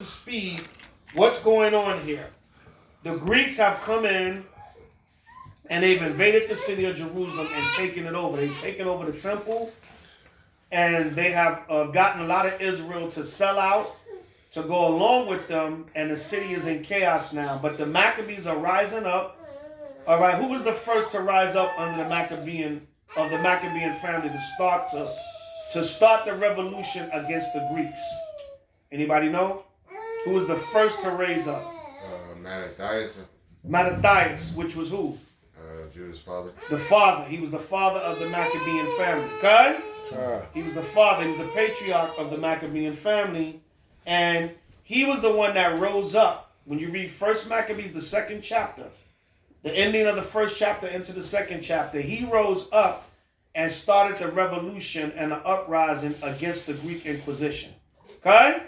speed, what's going on here? The Greeks have come in and they've invaded the city of Jerusalem and taken it over. They've taken over the temple, and they have gotten a lot of Israel to sell out, to go along with them, and the city is in chaos now. But the Maccabees are rising up. All right, who was the first to rise up under the Maccabean family to start the revolution against the Greeks? Anybody know? Who was the first to raise up? Mattathias, which was who? Judas' father. The father. He was the father of the Maccabean family. Okay? He was the father. He was the patriarch of the Maccabean family. And he was the one that rose up. When you read 1 Maccabees, the second chapter, the ending of the first chapter into the second chapter, he rose up and started the revolution and the uprising against the Greek Inquisition. Okay?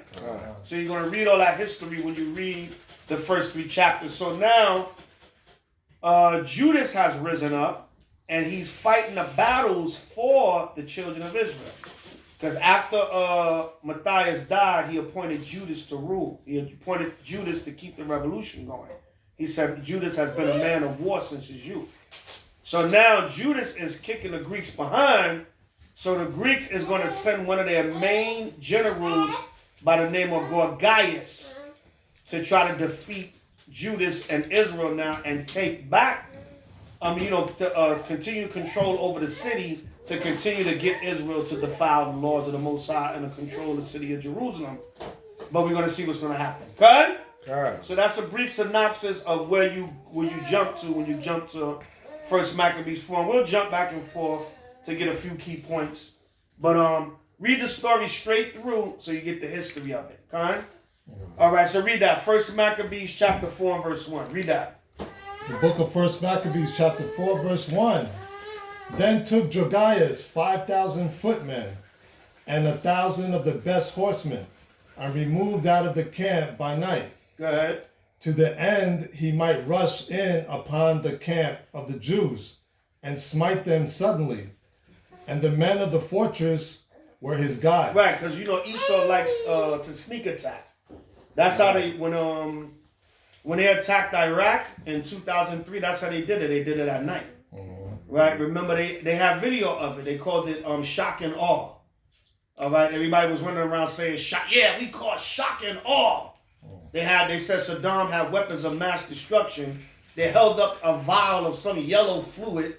So you're going to read all that history when you read the first 3 chapters. So now, Judas has risen up, and he's fighting the battles for the children of Israel. Because after Matthias died, he appointed Judas to rule. He appointed Judas to keep the revolution going. He said Judas has been a man of war since his youth. So now Judas is kicking the Greeks behind. So the Greeks is going to send one of their main generals by the name of Gorgias to try to defeat Judas and Israel now and take back, to continue control over the city, to continue to get Israel to defile the laws of the Most High and to control the city of Jerusalem. But we're going to see what's going to happen. Okay? So that's a brief synopsis of where you jump to when you jump to 1 Maccabees 4. And we'll jump back and forth to get a few key points. But read the story straight through so you get the history of it. Okay? All right, so read that. 1 Maccabees chapter 4 and verse 1. Read that. The book of 1 Maccabees chapter 4 verse 1. Then took Gorgias 5,000 footmen and 1,000 of the best horsemen, and removed out of the camp by night. Go ahead. To the end he might rush in upon the camp of the Jews and smite them suddenly. And the men of the fortress were his guides. Right, because Esau likes to sneak attack. That's how they when they attacked Iraq in 2003. That's how they did it. They did it at night. Right. Remember they have video of it. They called it shock and awe. All right. Everybody was running around saying shock. Yeah, we call it shock and awe. They said Saddam had weapons of mass destruction. They held up a vial of some yellow fluid,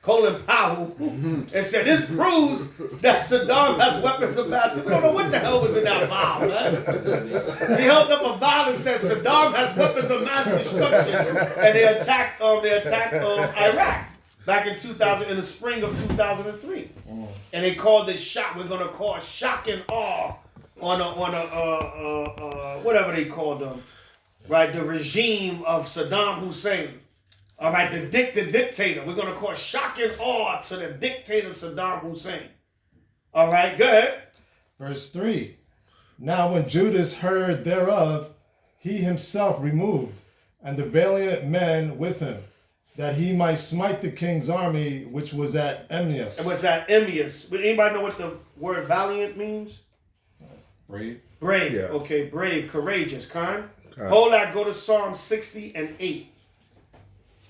Colin Powell, and said, this proves that Saddam has weapons of mass destruction. We don't know what the hell was in that vial, man. He held up a vial and said, Saddam has weapons of mass destruction. And they attacked Iraq back in the spring of 2003. And they called it shock. We're going to call it shock and awe on whatever they called them. Right, the regime of Saddam Hussein. All right, the dictator. We're going to call shock and awe to the dictator Saddam Hussein. All right, go ahead. Verse 3. Now when Judas heard thereof, he himself removed, and the valiant men with him, that he might smite the king's army, which was at Emmaus. It was at Emmaus. Would anybody know what the word valiant means? Brave. Brave. Yeah. Okay, brave, courageous. Hold that, go to Psalm 60 and 8.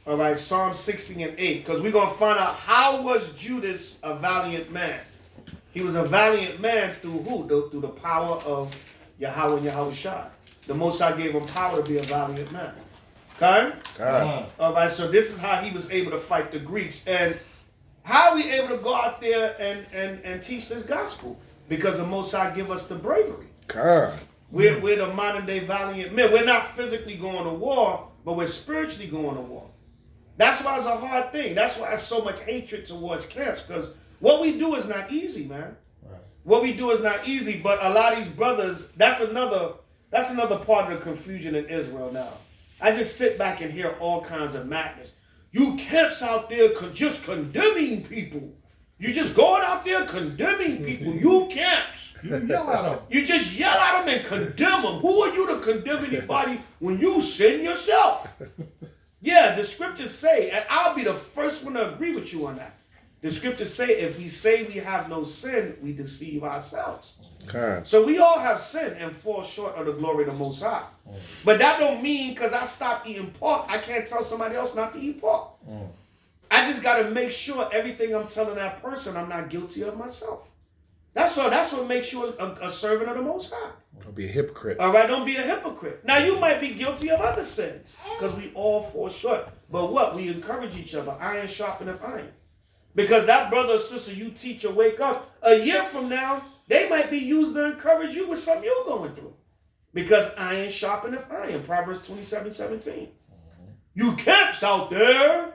All right, Psalm 60 and 8, because we're going to find out how was Judas a valiant man. He was a valiant man through who? Through the power of Yahweh and Yahweh Shai. The Most High gave him power to be a valiant man. Okay? All right, so this is how he was able to fight the Greeks. And how are we able to go out there and teach this gospel? Because the Most High give us the bravery. We're the modern day valiant men. We're not physically going to war, but we're spiritually going to war. That's why it's a hard thing. That's why there's so much hatred towards camps, because what we do is not easy, man. Right. What we do is not easy, but a lot of these brothers, that's another part of the confusion in Israel now. I just sit back and hear all kinds of madness. You camps out there just condemning people. You just going out there condemning people. You camps. You yell at them. You just yell at them and condemn them. Who are you to condemn anybody when you sin yourself? Yeah, the scriptures say, and I'll be the first one to agree with you on that. The scriptures say, if we say we have no sin, we deceive ourselves. God. So we all have sinned and fall short of the glory of the Most High. But that don't mean because I stopped eating pork, I can't tell somebody else not to eat pork. I just got to make sure everything I'm telling that person, I'm not guilty of myself. That's what makes you a servant of the Most High. Don't be a hypocrite. All right, don't be a hypocrite. Now, you might be guilty of other sins because we all fall short. But what? We encourage each other. Iron sharpeneth iron. Because that brother or sister you teach or wake up, a year from now, they might be used to encourage you with something you're going through. Because iron sharpeneth iron. Proverbs 27:17. You camps out there.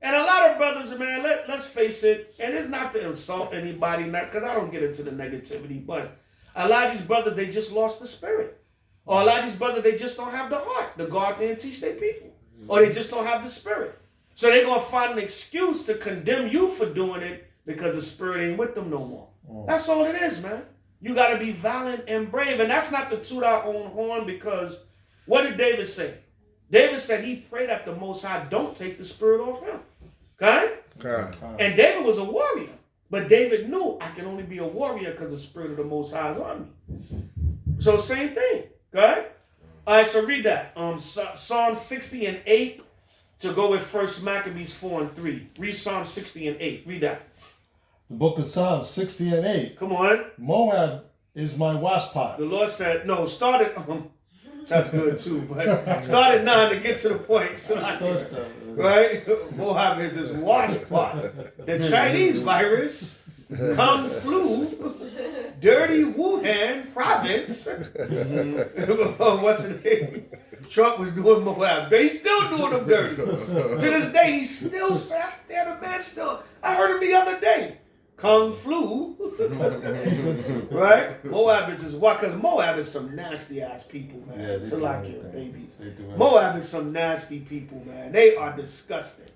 And a lot of brothers, man, let's face it, and it's not to insult anybody, because I don't get into the negativity, but a lot of these brothers, they just lost the spirit. Or a lot of these brothers, they just don't have the heart to go out there and teach their people. Or they just don't have the spirit. So they're going to find an excuse to condemn you for doing it because the spirit ain't with them no more. That's all it is, man. You got to be valiant and brave. And that's not to toot our own horn, because what did David say? David said he prayed that the Most High don't take the spirit off him. Okay? God. And David was a warrior. But David knew I can only be a warrior because the spirit of the Most High is on me. So same thing. Okay? All right, so read that. Psalm 60 and 8 to go with 1 Maccabees 4 and 3. Read Psalm 60 and 8. Read that. The book of Psalms 60 and 8. Come on. Moab is my washpot. The Lord said, no, start at, that's good too, but start at 9 to get to the point. So right? Moab is his washpot. The Chinese virus, Kung Flu, dirty Wuhan province. What's the name? Trump was doing Moab. They still doing them dirty. To this day, he's still, the man still. I heard him the other day. Kung Flu. Right? Moab is his what? Because Moab is some nasty ass people, man. Yeah, it's like your babies. Moab. Moab is some nasty people, man. They are disgusting.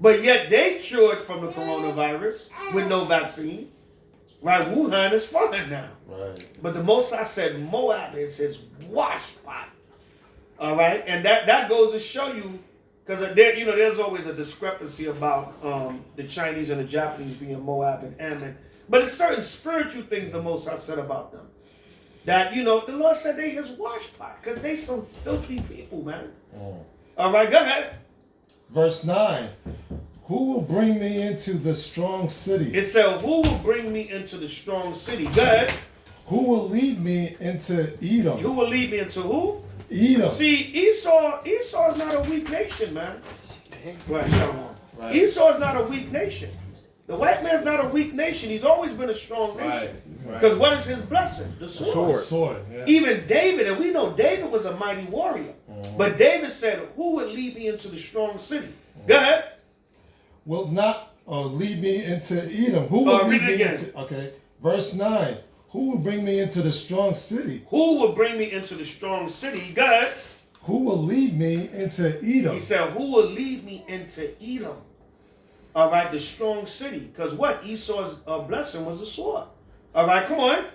But yet they cured from the coronavirus with no vaccine. Right? Wuhan is fine now. Right. But the Most High said Moab is his washpot. All right? And that goes to show you, because there's always a discrepancy about the Chinese and the Japanese being Moab and Ammon. But it's certain spiritual things the Most High said about them. That, the Lord said they his washpot, because they some filthy people, man. All right, go ahead. Verse 9. Who will bring me into the strong city? It said, who will bring me into the strong city? Go ahead. Who will lead me into Edom? Who will lead me into who? Edom. See, Esau is not a weak nation, man. Right, Shalom. Right. Esau is not a weak nation. The white man's not a weak nation. He's always been a strong nation. Because what is his blessing? The sword. Sword. Yeah. Even David, and we know David was a mighty warrior. But David said, who would lead me into the strong city? Go ahead. Will not lead me into Edom. Who will lead me into? Okay. Verse 9. Who will bring me into the strong city? Who will bring me into the strong city? Go ahead. Who will lead me into Edom? He said, who will lead me into Edom? All right, the strong city. Because what? Esau's blessing was a sword. All right, come on.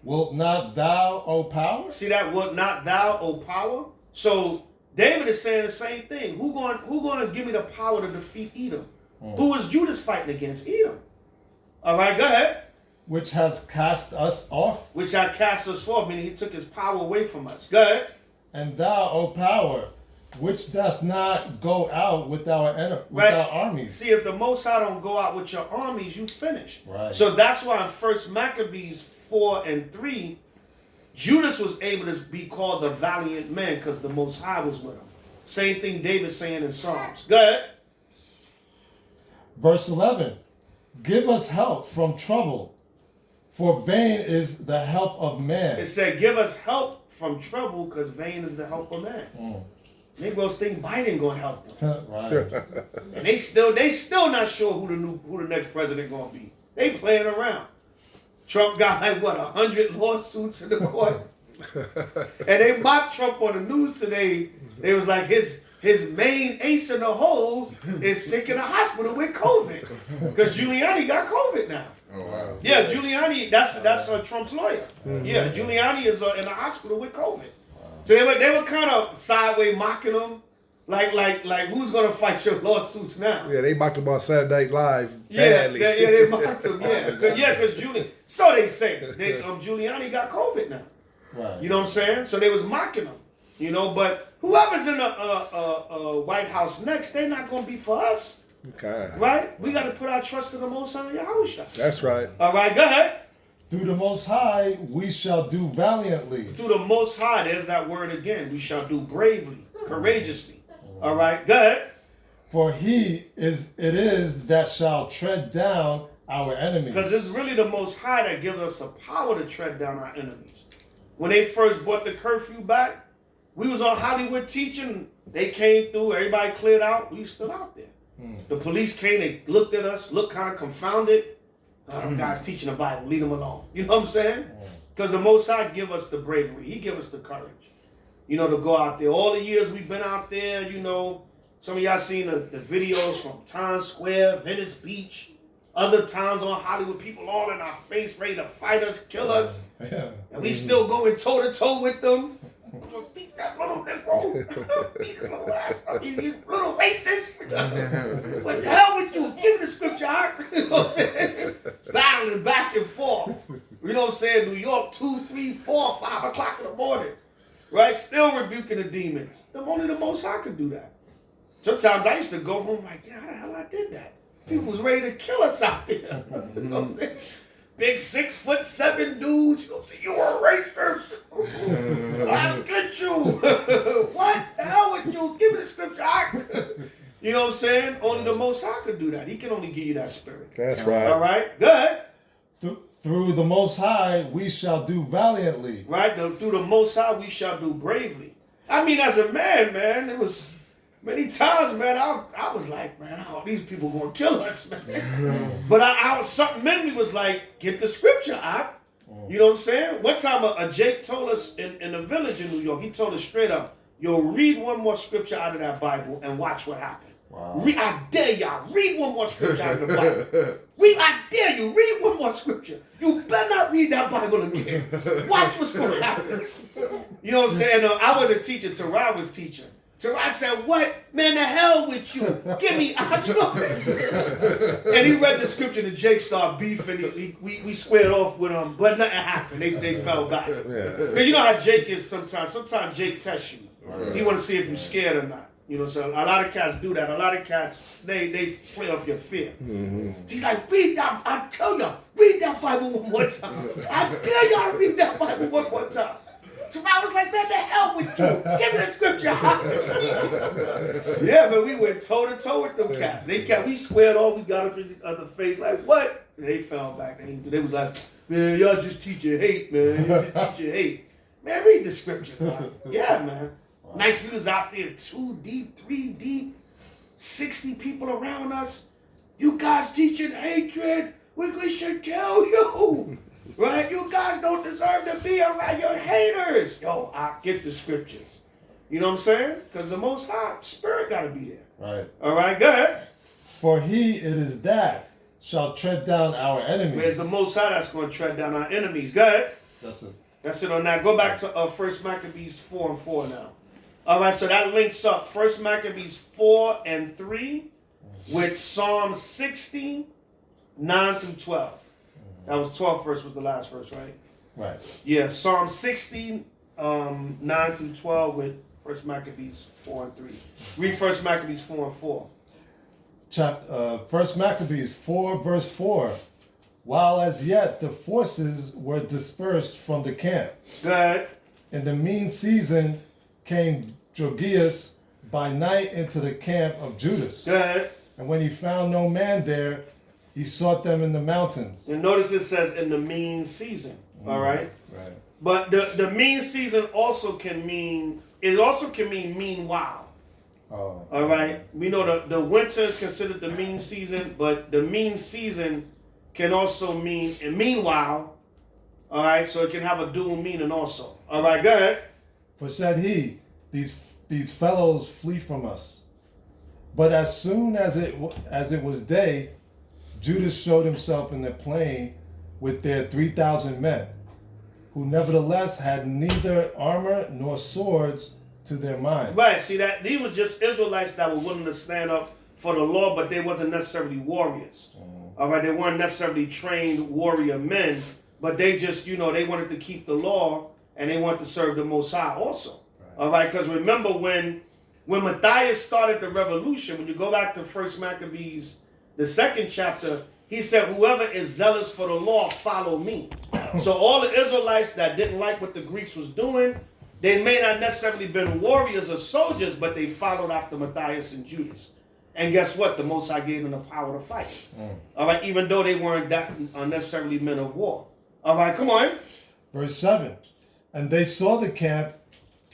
Wilt not thou, O power? See that? Wilt not thou, O power? So David is saying the same thing. Who going to give me the power to defeat Edom? Who was Judas fighting against? Edom. All right, go ahead. Which has cast us off? Which had cast us off, meaning he took his power away from us. Go ahead. And thou, O power, which does not go out with our armies. See, if the Most High don't go out with your armies, you finish. Right. So that's why in 1 Maccabees 4 and 3, Judas was able to be called the valiant man because the Most High was with him. Same thing David's saying in Psalms. Go ahead. Verse 11. Give us help from trouble, for vain is the help of man. It said, give us help from trouble because vain is the help of man. Negroes think Biden gonna help them. Right. And they still not sure who the next president gonna be. They playing around. Trump got like 100 lawsuits in the court. And they mocked Trump on the news today. They was like his main ace in the hole is sick in the hospital with COVID. Because Giuliani got COVID now. Oh, wow. Yeah, Giuliani, that's Trump's lawyer. Yeah, Giuliani is in the hospital with COVID. So they were kind of sideways mocking him. Like, who's gonna fight your lawsuits now? Yeah, they mocked him on Saturday Night Live Yeah, badly. they mocked him. Because Giuliani. So they say Giuliani got COVID now. Right. You know what I'm saying? So they was mocking him. You know, but whoever's in the White House next, they're not gonna be for us, Okay. right? We got to put our trust in the Most High Yahweh. That's right. All right, go ahead. Through the Most High, we shall do valiantly. Through the Most High, there's that word again. We shall do bravely, courageously. All right, go ahead. For it is that shall tread down our enemies. Because it's really the Most High that gives us the power to tread down our enemies. When they first brought the curfew back, we was on Hollywood teaching. They came through, everybody cleared out. We still out there. The police came, they looked at us, looked kind of confounded. Oh, them guys teaching the Bible, leave them alone. You know what I'm saying? Because the Most High give us the bravery. He give us the courage. You know, to go out there. All the years we've been out there, you know, some of y'all seen the videos from Times Square, Venice Beach, other towns on Hollywood, people all in our face, ready to fight us, kill us. Yeah. And we still going toe-to-toe with them. Beat that little Negro. Beat his little ass. He's little racist. What the hell with you? Give me the scripture, Art. You know what I'm saying? Battling back and forth. You know what I'm saying? New York, 2, 3, 4, 5 o'clock in the morning. Right? Still rebuking the demons. Only the Most High could do that. Sometimes I used to go home like, yeah, how the hell I did that? People was ready to kill us out there. You know what I'm saying? Big 6'7" dudes. You know what I'm saying? You were a racist. I'll get you. What the hell with you? Give me the scripture. You know what I'm saying? Only the Most High could do that. He can only give you that spirit. That's right. All right? Good. Through the Most High, we shall do valiantly. Right? Through the Most High, we shall do bravely. I mean, as a man, it was many times, man, I was like, man, these people going to kill us, man. But something in me was like, get the scripture out. You know what I'm saying? One time, a Jake told us in a village in New York, he told us straight up, yo, read one more scripture out of that Bible and watch what happened. Wow. I dare y'all, read one more scripture out of the Bible. I dare you, read one more scripture. You better not read that Bible again. Watch what's going to happen. You know what I'm saying? I was a teacher, Terai was teaching. Terai said, what? Man, the hell with you. Give me And he read the scripture and Jake started beefing. We squared off with him, but nothing happened. They fell back. Because you know how Jake is sometimes. Sometimes Jake tests you. He want to see if you're scared or not. You know, so a lot of cats do that. A lot of cats, they play off your fear. He's like, read that. I tell y'all, read that Bible one more time. I dare y'all to read that Bible one more time. So I was like, man, the hell with you. Give me the scripture. Yeah, but we went toe-to-toe with them cats. We squared off. We got up in each other's face like, what? And they fell back. They was like, man, y'all just teaching hate, man. Y'all just teaching hate. Man, read the scriptures. Yeah, man. Nights we was out there 2 deep, 3 deep, 60 people around us. You guys teaching hatred. We should kill you. Right? You guys don't deserve to be around. You're haters. Yo, I get the scriptures. You know what I'm saying? Because the Most High Spirit got to be there. Right. All right, go ahead. For it is that shall tread down our enemies. Where's the Most High that's going to tread down our enemies? Go ahead. That's it on that. Go back to 1 Maccabees 4:4 now. All right, so that links up 1 Maccabees 4:3 with Psalm 60, 9 through 12. That was 12th verse was the last verse, right? Right. Yeah, Psalm 60, 9 through 12 with 1 Maccabees 4:3. Read 1 Maccabees 4:4. Chapter 1 Maccabees 4 verse 4. While as yet the forces were dispersed from the camp. Go ahead. In the mean season came Jogias by night into the camp of Judas. Go ahead. And when he found no man there, he sought them in the mountains. And notice it says in the mean season. All right. Right. But the mean season also can mean meanwhile. Oh. All right. We know the winter is considered the mean season, but the mean season can also mean meanwhile. All right. So it can have a dual meaning also. All right. Go ahead. For said he, these fellows flee from us. But as soon as it was day, Judas showed himself in the plain with their 3,000 men, who nevertheless had neither armor nor swords, to their mind. Right, see that these was just Israelites that were willing to stand up for the law, but they wasn't necessarily warriors. All right, they weren't necessarily trained warrior men, but they just, they wanted to keep the law and they wanted to serve the Most High also. Right. All right, because remember when Matthias started the revolution, when you go back to 1 Maccabees, the 2nd chapter, he said, whoever is zealous for the law, follow me. So all the Israelites that didn't like what the Greeks was doing, they may not necessarily been warriors or soldiers, but they followed after Matthias and Judas. And guess what? The Most High gave them the power to fight. All right, even though they weren't that necessarily men of war. All right, come on. Verse 7. And they saw the camp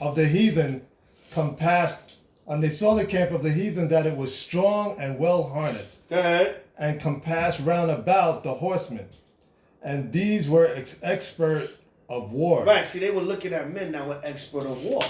of the heathen compassed, and they saw the camp of the heathen that it was strong and well harnessed. Go ahead. And compassed round about the horsemen. And these were expert of war. Right, see, they were looking at men that were expert of war.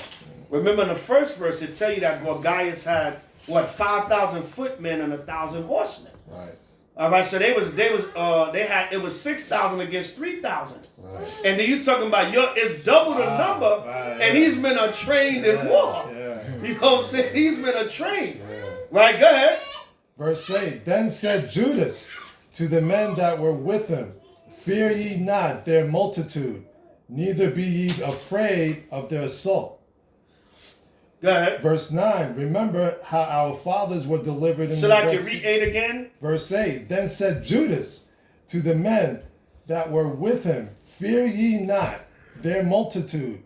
Remember in the first verse, it tell you that Gorgias had, 5,000 footmen and 1,000 horsemen. Right. All right, so it was 6,000 against 3,000. Right. And then you talking about it's double the number, and these men are trained in war. Yeah. You know what I'm saying? These men are trained. Right, go ahead. Verse 8. Then said Judas to the men that were with him, fear ye not their multitude, neither be ye afraid of their assault. Go ahead. Verse 9, remember how our fathers were delivered in so the I Red can Sea. read 8 again? Verse 8, then said Judas to the men that were with him, fear ye not their multitude,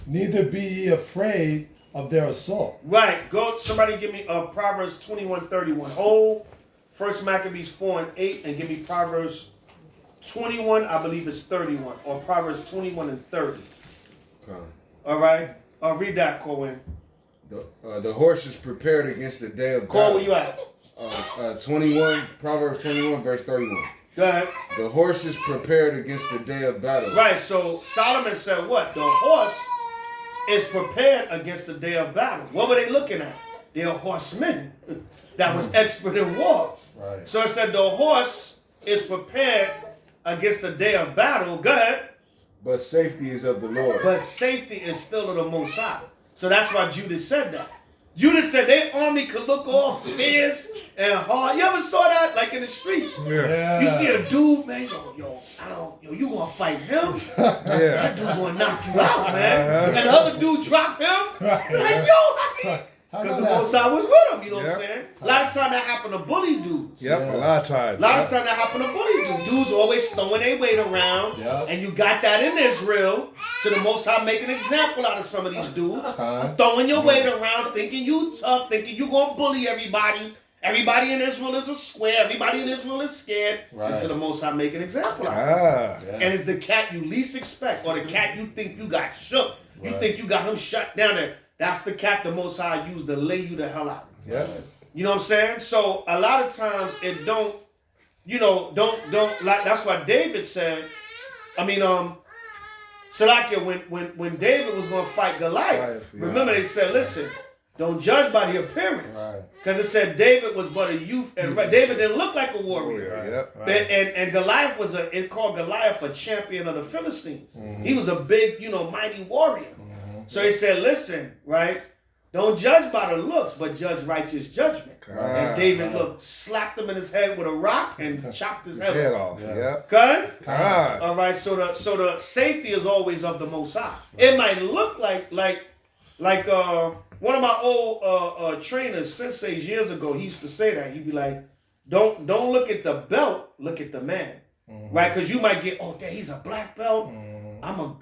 neither be ye afraid of their assault. Right. Go. Somebody give me Proverbs 21:31. Hold 1 Maccabees 4 and 8 and give me Proverbs 21, I believe it's 31, or Proverbs 21 and 30. Okay. All right. Read that, Cohen. The horse is prepared against the day of Cole, battle. where you at? 21, Proverbs 21, verse 31. Go ahead. The horse is prepared against the day of battle. Right, so Solomon said what? The horse is prepared against the day of battle. What were they looking at? They are horsemen that was expert in war. Right. So it said the horse is prepared against the day of battle. Go ahead. But safety is of the Lord. But safety is still of the Most High. So that's why Judas said that. Judas said their army could look all fierce and hard. You ever saw that, like in the street? Yeah. You see a dude, man, you gonna fight him? That dude gonna knock you out, man. And the other dude drop him. Like, yo, because the Most High was with him, you know what I'm saying? A lot of times that happen to bully dudes. Yep, a lot of times. A lot of times that happen to bully dudes. Dudes always throwing their weight around. Yep. And you got that in Israel. To the Most High make an example out of some of these dudes. Throwing your weight around, thinking you tough, thinking you gonna bully everybody. Everybody in Israel is a square. Everybody in Israel is scared. Right. And to the Most High make an example out of it. Ah. And it's the cat you least expect, or the cat you think you got shook. You Right. think you got him shut down there. That's the cat the Most High used to lay you the hell out. Yep. You know what I'm saying? So a lot of times it don't like that's why David said, Salakia, when David was gonna fight Goliath, remember they said, listen, don't judge by the appearance. Because it said David was but a youth, and David didn't look like a warrior. Yep. And Goliath was it called Goliath a champion of the Philistines. He was a big, mighty warrior. So he said, listen, right? Don't judge by the looks, but judge righteous judgment. And David slapped him in his head with a rock and chopped his head off. Yep. Good? Ah. All right, so the safety is always of the Most High. It might look like one of my old trainers, senseis years ago, he used to say that. He'd be like, don't look at the belt, look at the man. Right? Because you might get, he's a black belt. I'm a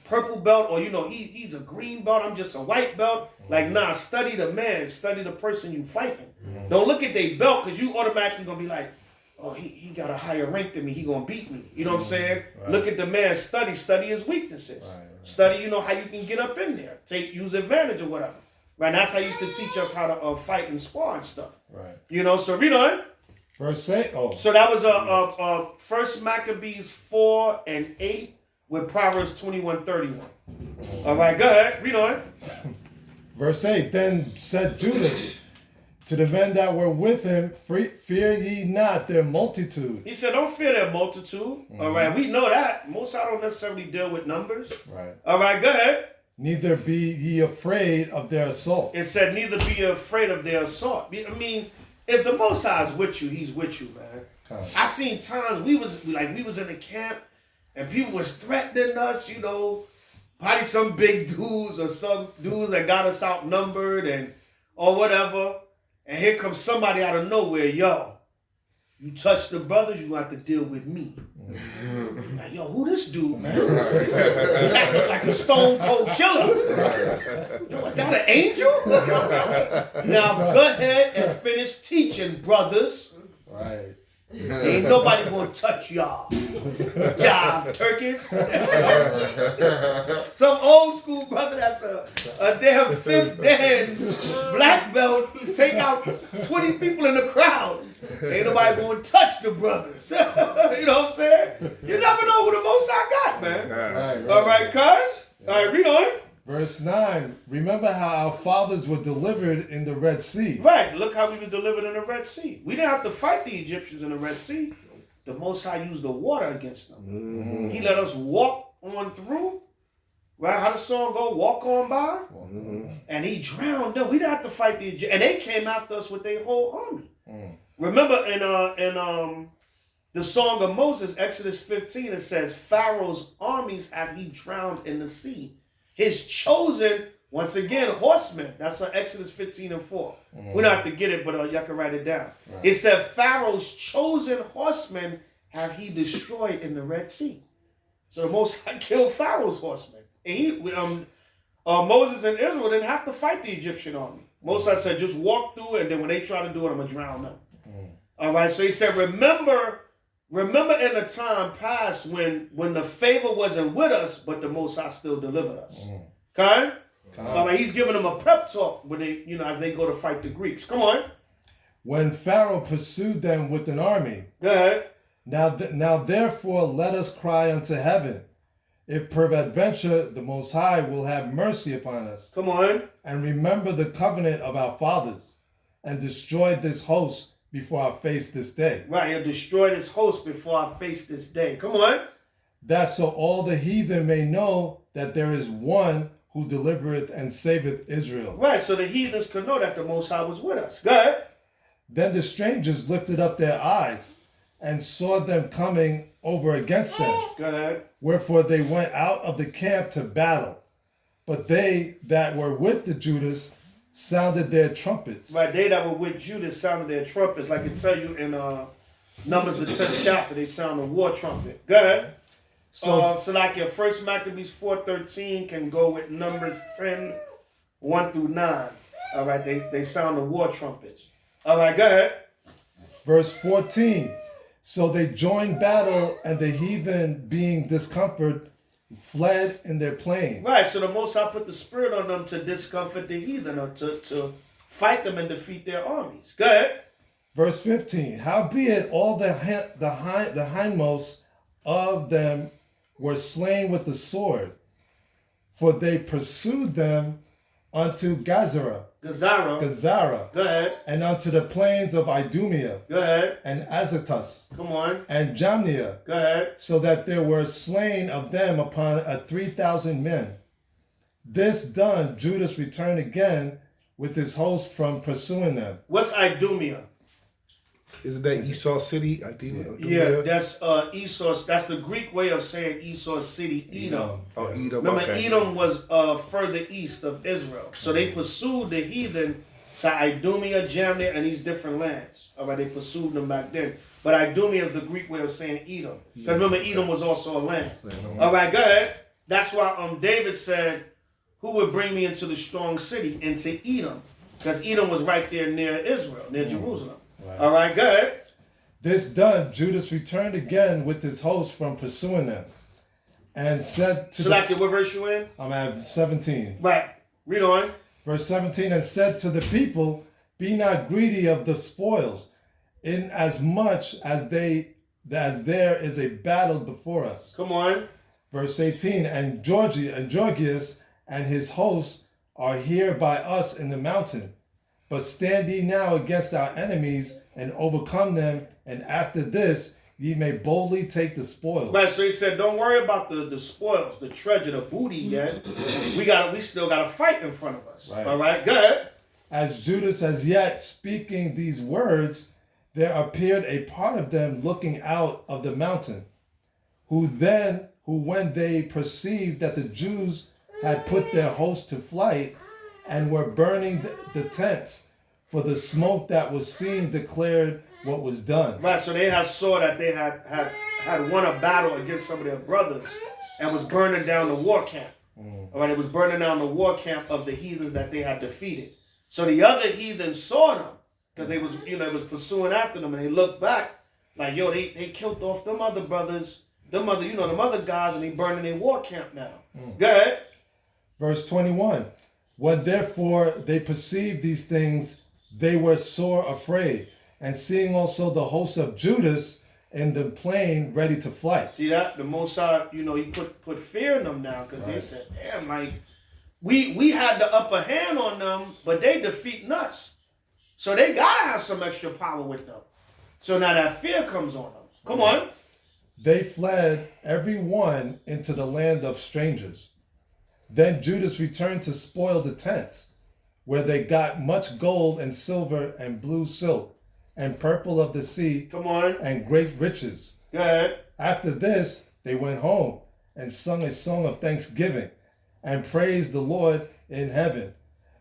purple belt, or he's a green belt. I'm just a white belt. Like, nah, study the man, study the person you fighting. Don't look at their belt, because you automatically gonna be like, oh, he got a higher rank than me. He gonna beat me. You know what I'm saying? Right. Look at the man. Study his weaknesses. Right. Study, how you can get up in there. Use advantage or whatever. Right? That's how he used to teach us how to fight and spar and stuff. Right. So read on. Verse 8. So that was 1 Maccabees 4 and 8. With Proverbs 21:31. All right, go ahead. Read on. Verse 8. Then said Judas to the men that were with him, fear ye not their multitude. He said, don't fear their multitude. All right, we know that. Most I don't necessarily deal with numbers. Right. All right, go ahead. neither be ye afraid of their assault. It said, neither be you afraid of their assault. I mean, if the Most High is with you, he's with you, man. I seen times we was in the camp and people was threatening us, you know, probably some big dudes or some dudes that got us outnumbered and or whatever. And here comes somebody out of nowhere, yo. You touch the brothers, you have to deal with me. Like, yo, who this dude, man? Jack look like a stone cold killer. Yo, is that an angel? Now go ahead and finish teaching, brothers. Right. Ain't nobody gonna touch y'all. Y'all turkeys. Some old school brother that's a damn fifth dan black belt take out 20 people in the crowd. Ain't nobody gonna touch the brothers. You know what I'm saying? You never know who the Most High got, man. Right. All right, cuz? All right, read on. Verse 9, remember how our fathers were delivered in the Red Sea. Right, look how we were delivered in the Red Sea. We didn't have to fight the Egyptians in the Red Sea. The Most High used the water against them. Mm-hmm. He let us walk on through. Right, how the song go? Walk on by. Mm-hmm. And he drowned them. We didn't have to fight the Egyptians. And they came after us with their whole army. Mm. Remember in the Song of Moses, Exodus 15, it says, Pharaoh's armies have he drowned in the sea. His chosen, once again, horsemen. That's Exodus 15 and 4. Mm-hmm. We don't have to get it, but y'all can write it down. Right. It said, Pharaoh's chosen horsemen have he destroyed in the Red Sea. So the Most High killed Pharaoh's horsemen. And Moses and Israel didn't have to fight the Egyptian army. Most High said, just walk through, and then when they try to do it, I'm going to drown them. Mm-hmm. All right, so he said, remember in the time past when the favor wasn't with us, but the Most High still delivered us. Okay? All right, he's giving them a pep talk when they, as they go to fight the Greeks. Come on. When Pharaoh pursued them with an army. Go ahead. Now therefore let us cry unto heaven, if peradventure the Most High will have mercy upon us. Come on. And remember the covenant of our fathers, and destroy this host before our face this day. Right, he'll destroy this host before our face this day. Come on. That so all the heathen may know that there is one who delivereth and saveth Israel. Right, so the heathens could know that the Most High was with us. Go ahead. Then the strangers lifted up their eyes and saw them coming over against them. Go ahead. Wherefore they went out of the camp to battle. But they that were with the Judas sounded their trumpets. Right, they that were with Judas sounded their trumpets. Like it tell you in Numbers the 10th chapter, they sound a war trumpet. Go ahead. So like your 1 Maccabees 4:13 can go with Numbers 10, 1 through 9. All right, they sound the war trumpets. All right, go ahead. Verse 14. So they joined battle, and the heathen, being discomfited, fled in their plain. Right, so the Most High put the spirit on them to discomfort the heathen, or to fight them and defeat their armies. Go ahead. Verse 15. Howbeit all the hindmost of them were slain with the sword, for they pursued them unto Gazara. Go ahead. And unto the plains of Idumea. Go ahead. And Azotus. Come on. And Jamnia. Go ahead. So that there were slain of them upon 3,000 men. This done, Judas returned again with his host from pursuing them. What's Idumea? Isn't that Esau City? Idumea? Yeah, that's Esau. That's the Greek way of saying Esau City, Edom. Oh, Edom. Remember, okay. Edom was further east of Israel. So they pursued the heathen to Idumea, Jamnia, and these different lands. All right, they pursued them back then. But Idumea is the Greek way of saying Edom. Because remember, Edom was also a land. All right, go ahead. That's why David said, who would bring me into the strong city? Into Edom. Because Edom was right there near Israel, near Jerusalem. Right. All right, go ahead. This done, Judas returned again with his host from pursuing them, and said to what verse you in? I'm at 17. Right. Read on. Verse 17, and said to the people, be not greedy of the spoils, in as much as there is a battle before us. Come on. Verse 18, and Georgius and his hosts are here by us in the mountain. But stand ye now against our enemies and overcome them, and after this ye may boldly take the spoils. Right, so he said, don't worry about the spoils, the treasure, the booty yet. We still got a fight in front of us. Right. All right, go ahead. As Judas as yet speaking these words, there appeared a part of them looking out of the mountain, who when they perceived that the Jews had put their host to flight and were burning the tents, for the smoke that was seen declared what was done. Right, so they saw that they had won a battle against some of their brothers and was burning down the war camp. All right, it was burning down the war camp of the heathens that they had defeated. So the other heathens saw them because they was, it was pursuing after them, and they looked back like, yo, they killed off them other brothers, them other guys, and they burning their war camp now. Go ahead. Verse 21. When therefore they perceived these things, they were sore afraid, and seeing also the host of Judas in the plain ready to flight. See that? The Most High, he put fear in them now, because they said, damn, like, we had the upper hand on them, but they defeating us. So they got to have some extra power with them. So now that fear comes on them. Come on. They fled every one into the land of strangers. Then Judas returned to spoil the tents, where they got much gold and silver and blue silk and purple of the sea. Come on. And great riches. Go ahead. After this, they went home and sung a song of thanksgiving and praised the Lord in heaven,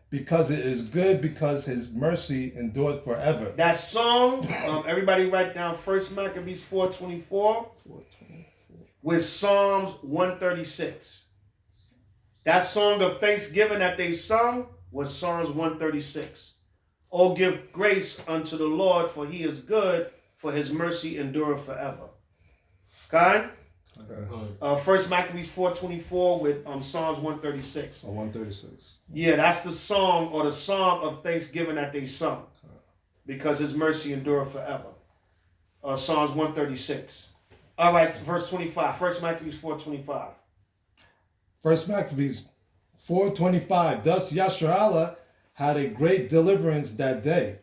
because it is good, because his mercy endured forever. That song, everybody write down 1 Maccabees 4:24 with Psalms 136. That song of thanksgiving that they sung was Psalms 136. Oh, give grace unto the Lord, for he is good, for his mercy endureth forever. Okay? 1 Maccabees 4:24 with Psalms 136. 136. Yeah, that's the song or the psalm of thanksgiving that they sung, because his mercy endureth forever. Psalms 136. All right, verse 25. 1 Maccabees 4:25. 1 Maccabees 4:25. Thus Yasharallah had a great deliverance that day.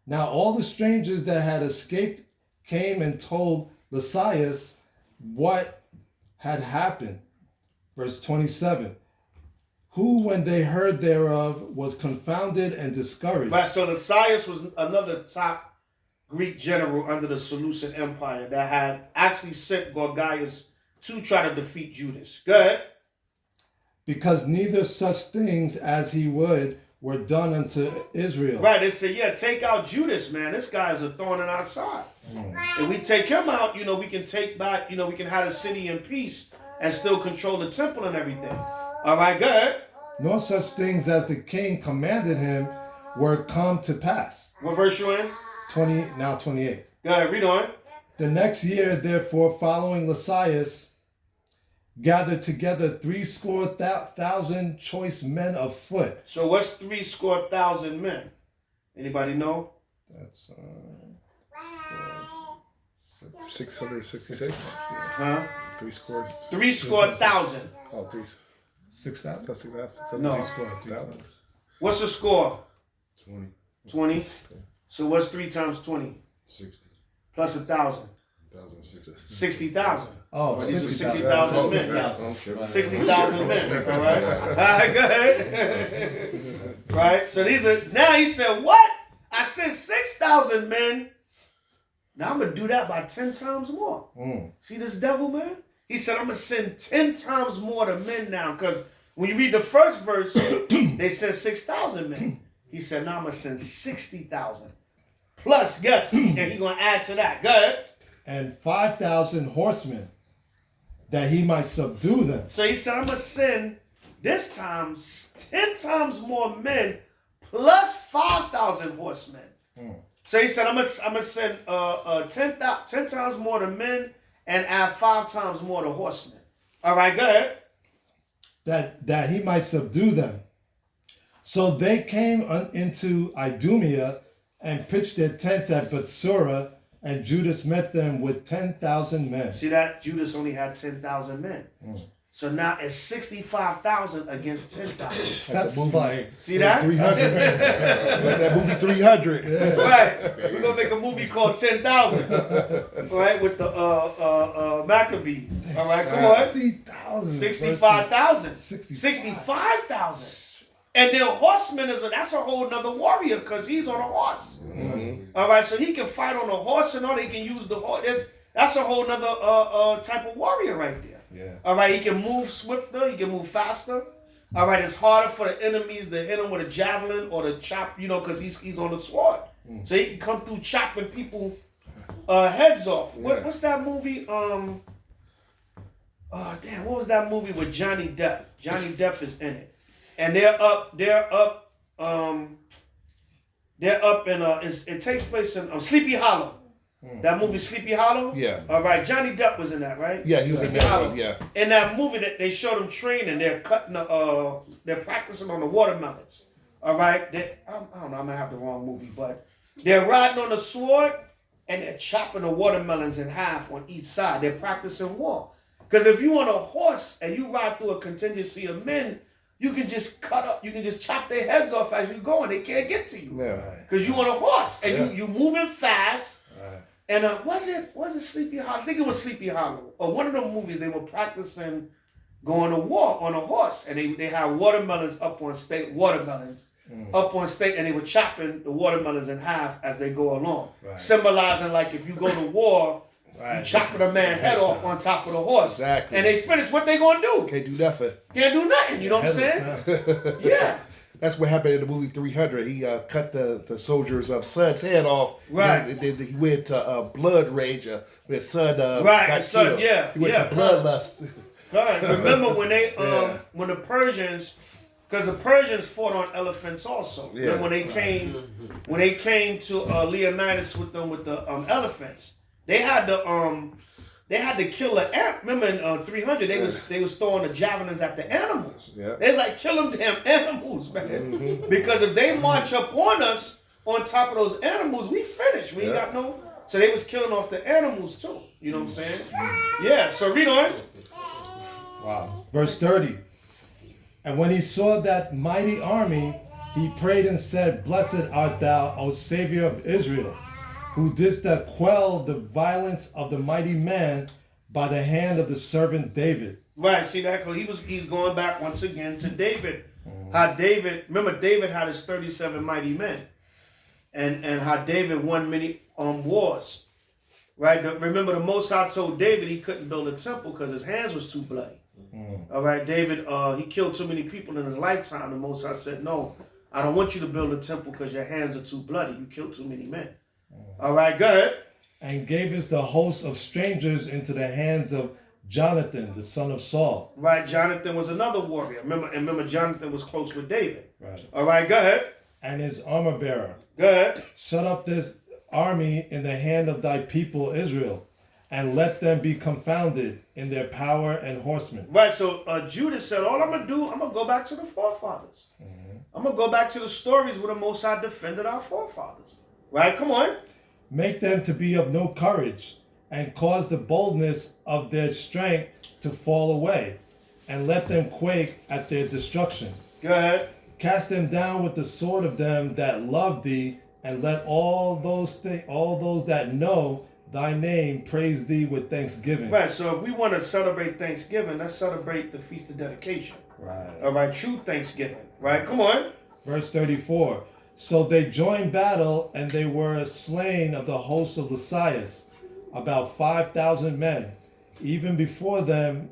Now all the strangers that had escaped came and told Lysias what had happened. Verse 27. Who, when they heard thereof, was confounded and discouraged. Right, so Lysias was another top Greek general under the Seleucid Empire that had actually sent Gorgias to try to defeat Judas. Go ahead. Because neither such things as he would were done unto Israel. Right, they said, yeah, take out Judas, man. This guy is a thorn in our side. If we take him out, we can take back, we can have the city in peace and still control the temple and everything. All right, go ahead. Nor such things as the king commanded him were come to pass. What verse you in? 28. Go ahead, read on. The next year, therefore, following Lysias, gathered together 70,000 choice men of foot. So what's 70,000 men? Anybody know? That's 666. Huh? 3,000. Oh, 6,000. That's 6,000. No. 3,000. What's the score? 20. 20. So what's 3 times 20? 60. Plus 1,000. 60,000. Oh, These are 60,000. 60,000 men. 60,000 men. All right. All right, go ahead. Right. So these are, now he said, what? I said 6,000 men. Now I'm going to do that by 10 times more. See this devil, man? He said, I'm going to send 10 times more to men now. Because when you read the first verse, they said 6,000 men. He said, now I'm going to send 60,000. Plus, yes, and he's going to add to that. Go ahead. And 5,000 horsemen, that he might subdue them. So he said, I'm going to send this time 10 times more men plus 5,000 horsemen. So he said, I'm gonna send 10 times more to men and add 5 times more to horsemen. All right, go ahead. That he might subdue them. So they came into Idumea and pitched their tents at Bethsura, and Judas met them with 10,000 men. See that? Judas only had 10,000 men. So now it's 65,000 against 10,000. That's movie. like See that? 300. Like that movie 300. Right. We're gonna make a movie called 10,000. Right, with the Maccabees. All right, come on. 60,000. 65,000. 65,000. And then horseman that's a whole nother warrior because he's on a horse. All right, so he can fight on a horse and all. He can use the horse. That's a whole nother type of warrior right there. Yeah. All right, he can move swifter. He can move faster. All right, it's harder for the enemies to hit him with a javelin or to chop, because he's on the sword. So he can come through chopping people heads off. What's that movie? What was that movie with Johnny Depp? Johnny Depp is in it, and they're up in it takes place in Sleepy Hollow. That movie Sleepy Hollow? Yeah. All right, Johnny Depp was in that, right? Yeah, he was in Sleepy that Hollow. one, yeah. In that movie, that they showed him training. They're cutting they're practicing on the watermelons. All right, I don't know. I might have the wrong movie, but they're riding on a sword and they're chopping the watermelons in half on each side. They're practicing war. Because if you're on a horse and you ride through a contingency of men, you can just chop their heads off as you go, and they can't get to you. Yeah. Because you're on a horse and you moving fast. Right. And was it Sleepy Hollow? I think it was Sleepy Hollow. Or one of the movies they were practicing going to war on a horse, and they had watermelons up on stake, and they were chopping the watermelons in half as they go along, symbolizing like if you go to war, you chopping a man's head off on top of the horse. Exactly. And they finish. What they gonna do? Can't do nothing. Can't do nothing. You know what I'm saying? Yeah. That's what happened in the movie 300. He cut the soldier's son's head off. Right. And then he went to Blood Rage when his son Right, got his son, killed. yeah, He went yeah. to Bloodlust. God, remember when they when the Persians, because the Persians fought on elephants also. Yeah. And when they came to Leonidas with the elephants, they had to kill the remember in 300 they was throwing the javelins at the animals. Yeah. They was like, kill them damn animals, man. Because if they march up on us on top of those animals, we finished. We ain't got no. So they was killing off the animals too. You know what I'm saying? Yeah. So read on. Wow. Verse 30. And when he saw that mighty army, he prayed and said, Blessed art thou, O Savior of Israel, who didst thou quell the violence of the mighty man by the hand of the servant David. Right, see that? Because he's going back once again to David. How David, remember David had his 37 mighty men. And how David won many wars. Right? Remember the Most High told David he couldn't build a temple because his hands was too bloody. All right, David, he killed too many people in his lifetime. The Most High said, no, I don't want you to build a temple because your hands are too bloody. You killed too many men. All right, go ahead. And gave us the host of strangers into the hands of Jonathan, the son of Saul. Right, Jonathan was another warrior. Remember Jonathan was close with David. Right. All right, go ahead. And his armor bearer. Go ahead. Shut up this army in the hand of thy people Israel, and let them be confounded in their power and horsemen. Right, so Judas said, all I'm going to do, I'm going to go back to the forefathers. I'm going to go back to the stories where the Most High defended our forefathers. Right, come on. Make them to be of no courage, and cause the boldness of their strength to fall away, and let them quake at their destruction. Go ahead. Cast them down with the sword of them that love thee, and let all those that know thy name praise thee with thanksgiving. Right, so if we want to celebrate Thanksgiving, let's celebrate the Feast of Dedication. Right. All right, true Thanksgiving. Right, come on. Verse 34. So they joined battle, and they were slain of the host of Lysias, about 5,000 men. Even before them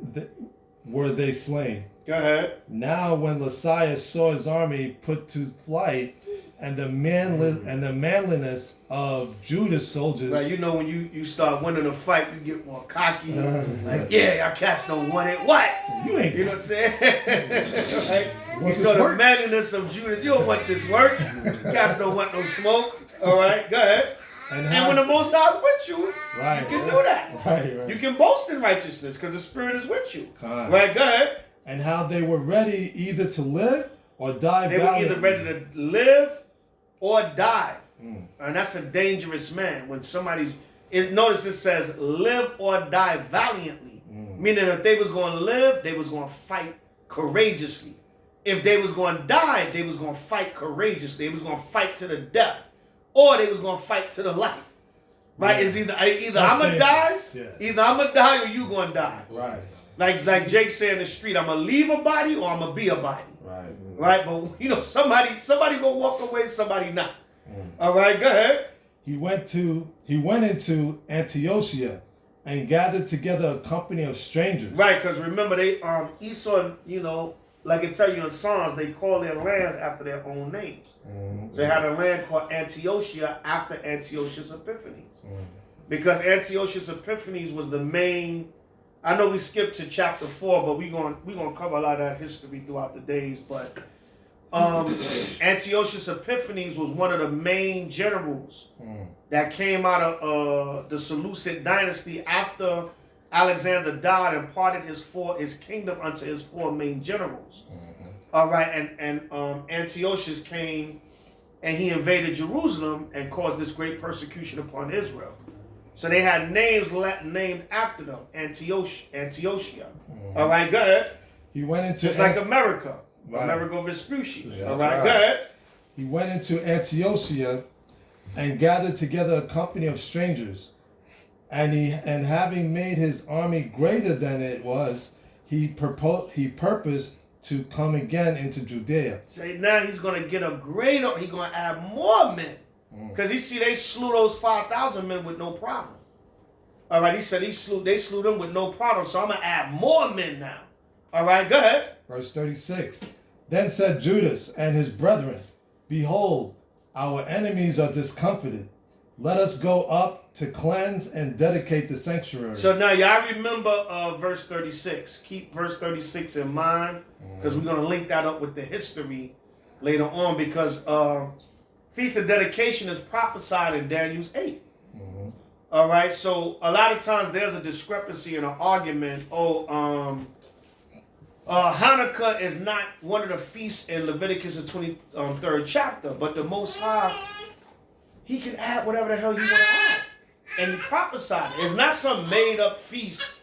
were they slain. Go ahead. Now when Lysias saw his army put to flight, and the manliness of Judas soldiers. Right, you know when you start winning a fight, you get more cocky. Like, yeah, our cats don't want it. What? You ain't. You know what I'm saying? Right? You What's saw this the work? manliness of Judas. You don't want this work. Cats don't want no smoke. All right, go ahead. And when the Most High is with you, Right. you can do that. Right. You can boast in righteousness because the Spirit is with you. Right. Right, go ahead. And how they were ready either to live or die They were valiantly. either ready to live or die. And that's a dangerous man. When somebody's... notice it says, live or die valiantly. Meaning if they was going to live, they was going to fight courageously. If they was going to die, they was going to fight courageously. They was going to fight to the death. Or they was going to fight to the life. Right? Yeah. It's either That's I'm going to die, dangerous, yeah. either I'm going to die or you going to die. Right. Like Jake said in the street, I'm going to leave a body or I'm going to be a body. Right. Right? But, you know, somebody going to walk away, somebody not. All right, go ahead. He went into Antiochia and gathered together a company of strangers. Right, because remember, they Esau, you know, like it tell you in Psalms, they call their lands after their own names. So they had a land called Antiochia after Antiochus Epiphanes. Because Antiochus Epiphanes was the main. I know we skipped to chapter 4, but we're gonna cover a lot of that history throughout the days. But Antiochus Epiphanes was one of the main generals that came out of the Seleucid dynasty after Alexander died and parted his kingdom unto his 4 main generals. All right, and Antiochus came and he invaded Jerusalem and caused this great persecution upon Israel. So they had names named after them, Antiochia. All right, go ahead. He went into Just like America. Right. Amerigo Vespucci. Yeah, All right, right. go ahead. He went into Antiochia and gathered together a company of strangers. And having made his army greater than it was, he purposed to come again into Judea. Say now he's gonna get a greater. He's gonna add more men, because he see they slew those 5,000 men with no problem. All right, he said they slew them with no problem. So I'm gonna add more men now. All right, go ahead. Verse 36. Then said Judas and his brethren, Behold, our enemies are discomfited. Let us go up to cleanse and dedicate the sanctuary. So now y'all remember verse 36. Keep verse 36 in mind, because we're gonna link that up with the history later on. Because Feast of Dedication is prophesied in Daniel's 8. All right, so a lot of times there's a discrepancy in an argument. Hanukkah is not one of the feasts in Leviticus, the 23rd chapter, but the Most High, he can add whatever the hell he want to add. And he prophesied. It's not some made-up feast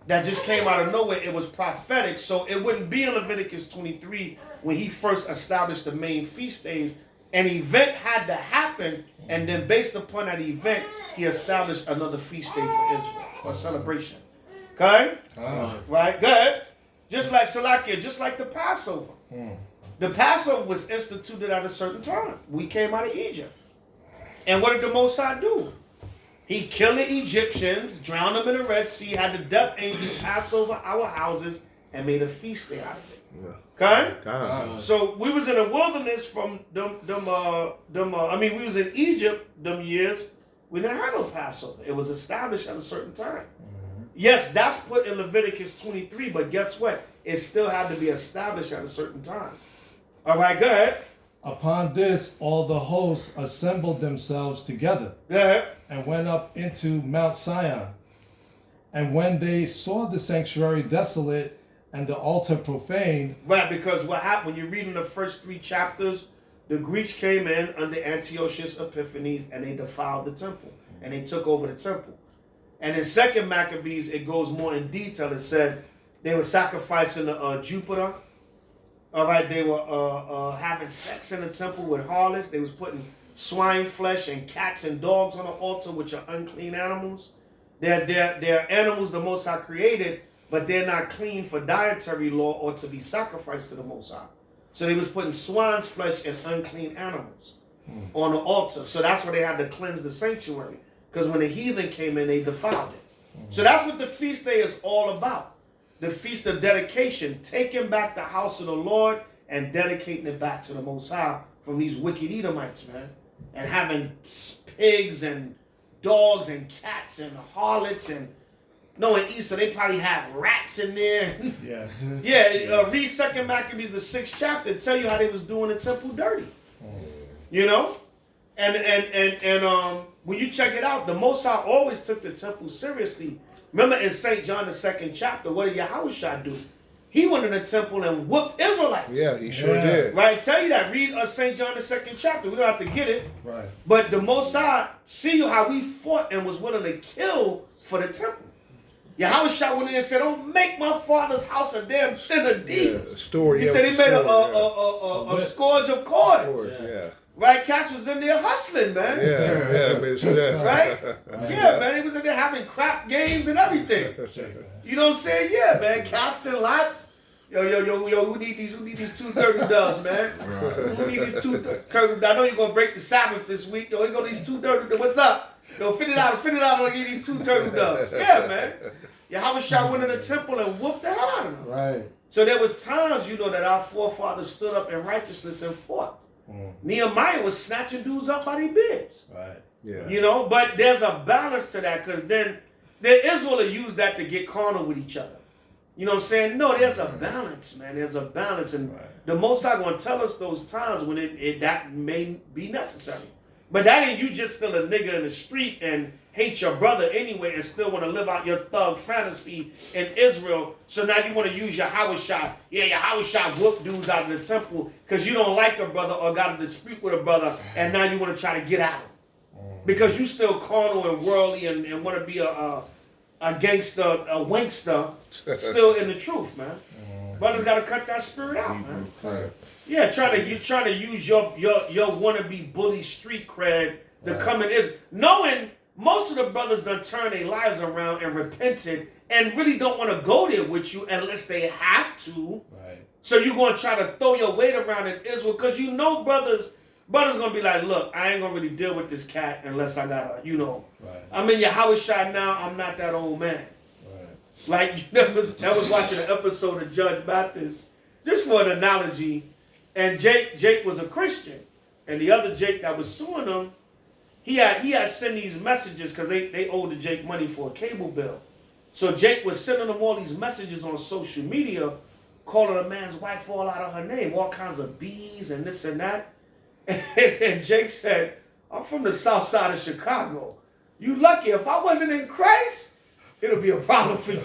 that just came out of nowhere. It was prophetic, so it wouldn't be in Leviticus 23 when he first established the main feast days. An event had to happen, and then based upon that event, he established another feast day for Israel, or celebration. Okay? Right? Go ahead. Just like Salakia, just like the Passover. The Passover was instituted at a certain time. We came out of Egypt. And what did the Most High do? He killed the Egyptians, drowned them in the Red Sea, had the death angel pass over our houses, and made a feast day out of it. Okay? So we was in the wilderness from we was in Egypt them years. We didn't have no Passover. It was established at a certain time. Yes, that's put in Leviticus 23, but guess what? It still had to be established at a certain time. All right, go ahead. Upon this, all the hosts assembled themselves together Go ahead. and went up into Mount Sion. And when they saw the sanctuary desolate and the altar profaned. Right, because what happened, when you're reading the first 3 chapters, the Greeks came in under Antiochus Epiphanes and they defiled the temple. And they took over the temple. And in 2 Maccabees, it goes more in detail. It said they were sacrificing Jupiter. All right, they were having sex in the temple with harlots. They was putting swine flesh and cats and dogs on the altar, which are unclean animals. They're animals the Most High created, but they're not clean for dietary law or to be sacrificed to the Most High. So they was putting swine's flesh and unclean animals on the altar. So that's why they had to cleanse the sanctuary. Because when the heathen came in, they defiled it. So that's what the feast day is all about. The Feast of Dedication, taking back the house of the Lord and dedicating it back to the Most High from these wicked Edomites, man. And having pigs and dogs and cats and harlots and... No, in Easter, they probably have rats in there. Yeah. Read 2 Maccabees, the 6th chapter, tell you how they was doing the temple dirty. You know? And when you check it out, the Most High always took the temple seriously. Remember in St. John, the 2nd chapter, what did Yahushua do? He went in the temple and whooped Israelites. Yeah, he sure did. Right? Tell you that. Read St. John, the 2nd chapter. We don't have to get it. Right. But the Most High, see how we fought and was willing to kill for the temple. Yahushua went in and said, don't make my father's house a damn thinner deep. Yeah, story. He yeah, said he it's a made story, a scourge of cords. yeah. Right? Cash was in there hustling, man. Yeah, man. Right? Yeah, man. He was in there having crap games and everything. You know what I'm saying? Yeah, man. Casting lots. Yo, who need these 2 turtle doves, man? Who need these 2 turtle doves? I know you're gonna break the Sabbath this week. Yo, here go these 2 turtle doves. What's up? Yo, fit it out, I'll give you these 2 turtle doves. Yeah, man. Yahushua went in the temple and whooped the hell out of them. Right. So there was times, that our forefathers stood up in righteousness and fought. Nehemiah was snatching dudes up by their beards. Right. Yeah. But there's a balance to that, because then Israel will use that to get carnal with each other. You know what I'm saying? No, there's a balance, man. There's a balance. And the Most High going to tell us those times when that may be necessary. But that ain't you just still a nigga in the street and hate your brother anyway and still want to live out your thug fantasy in Israel. So now you want to use your Yahushua. Yeah, your Yahushua whoop dudes out of the temple because you don't like a brother or got a dispute with a brother, and now you want to try to get at him. Because you still carnal and worldly and want to be a gangster, a wankster, still in the truth, man. Brothers got to cut that spirit out, man. Right. Yeah, you try to use your wannabe bully street cred to come in Israel, knowing most of the brothers done turned their lives around and repented and really don't want to go there with you unless they have to. Right. So you're going to try to throw your weight around in Israel because brothers going to be like, look, I ain't going to really deal with this cat unless I got I'm in Yahushua now, I'm not that old man. Right. Like, I was watching an episode of Judge Mathis, just for an analogy, and Jake was a Christian, and the other Jake that was suing him, he had sent these messages because they owed the Jake money for a cable bill. So Jake was sending them all these messages on social media, calling a man's wife all out of her name, all kinds of B's and this and that. And Jake said, I'm from the south side of Chicago. You lucky. If I wasn't in Christ, it'll be a problem for you.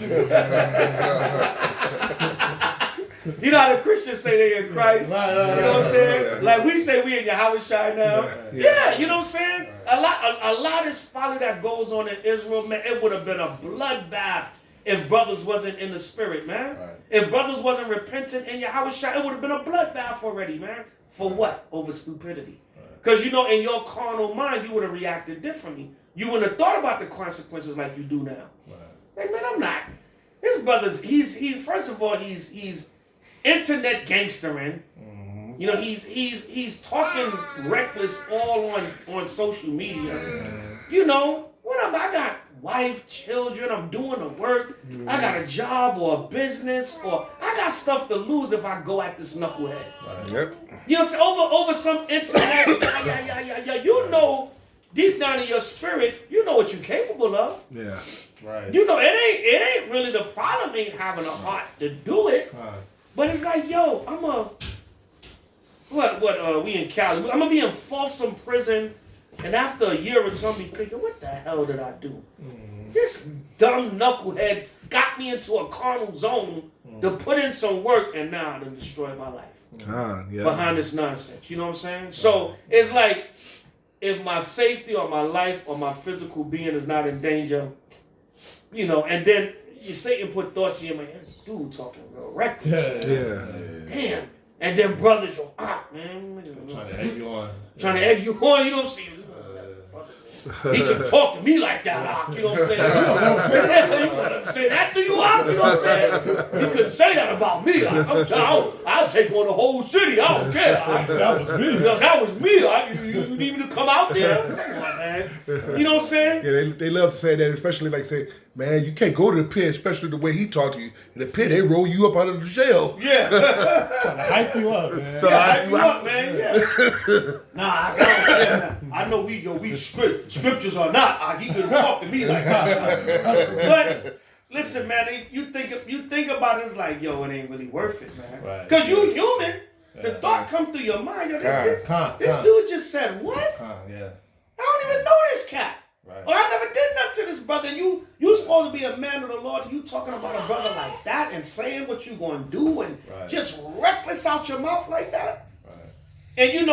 You know how the Christians say they in Christ? You know what I'm saying? Like we say we in Yahushua now. Yeah, you know what I'm saying? A lot is folly that goes on in Israel, man. It would have been a bloodbath if brothers wasn't in the spirit, man. Right. If brothers wasn't repentant in Yahushua, it would have been a bloodbath already, man. For what? Over stupidity. Because, in your carnal mind, you would have reacted differently. You wouldn't have thought about the consequences like you do now. Right. Like, man, I'm not. His brothers, first of all, he's internet gangstering. Mm-hmm. He's talking reckless all on social media. Whatever. I got wife, children, I'm doing the work. Mm-hmm. I got a job or a business, or I got stuff to lose if I go at this knucklehead. Right. Yep. Over some internet, deep down in your spirit, you know what you're capable of. Yeah. Right. It ain't really the problem ain't having a heart to do it. But it's like, we in Cali. I'm gonna be in Folsom Prison, and after a year or two, I'm be thinking, what the hell did I do? Mm-hmm. This dumb knucklehead got me into a carnal zone to put in some work, and now to destroy my life. Behind this nonsense. You know what I'm saying? So it's like, if my safety or my life or my physical being is not in danger, and then Satan put thoughts in your mind, dude talking real reckless. Damn. And then brothers, man. Trying to egg you on. Trying to egg you on, you know what I'm saying? He can talk to me like that, you know what I'm saying? You couldn't say that to you, you know what I'm saying? You couldn't say that about me. I'll take on the whole city, I don't care. That was me. That was me. You need me to come out there? Come on, man. You know what I'm saying? Yeah, they love to say that, especially like say, man, you can't go to the pit, especially the way he talked to you. In the pit, they roll you up out of the jail. Yeah. Trying to hype you up, man. Hype you up, man. Yeah. I know we scriptures or not. He couldn't talk to me like that. But listen, man, you think about it, it's like, it ain't really worth it, man. Because you human. The thought come through your mind. This dude just said what? I don't even know this cat. Right. Or I never did nothing to this brother. And you supposed to be a man of the Lord, and you talking about a brother like that and saying what you gonna do and just reckless out your mouth like that. Right. And you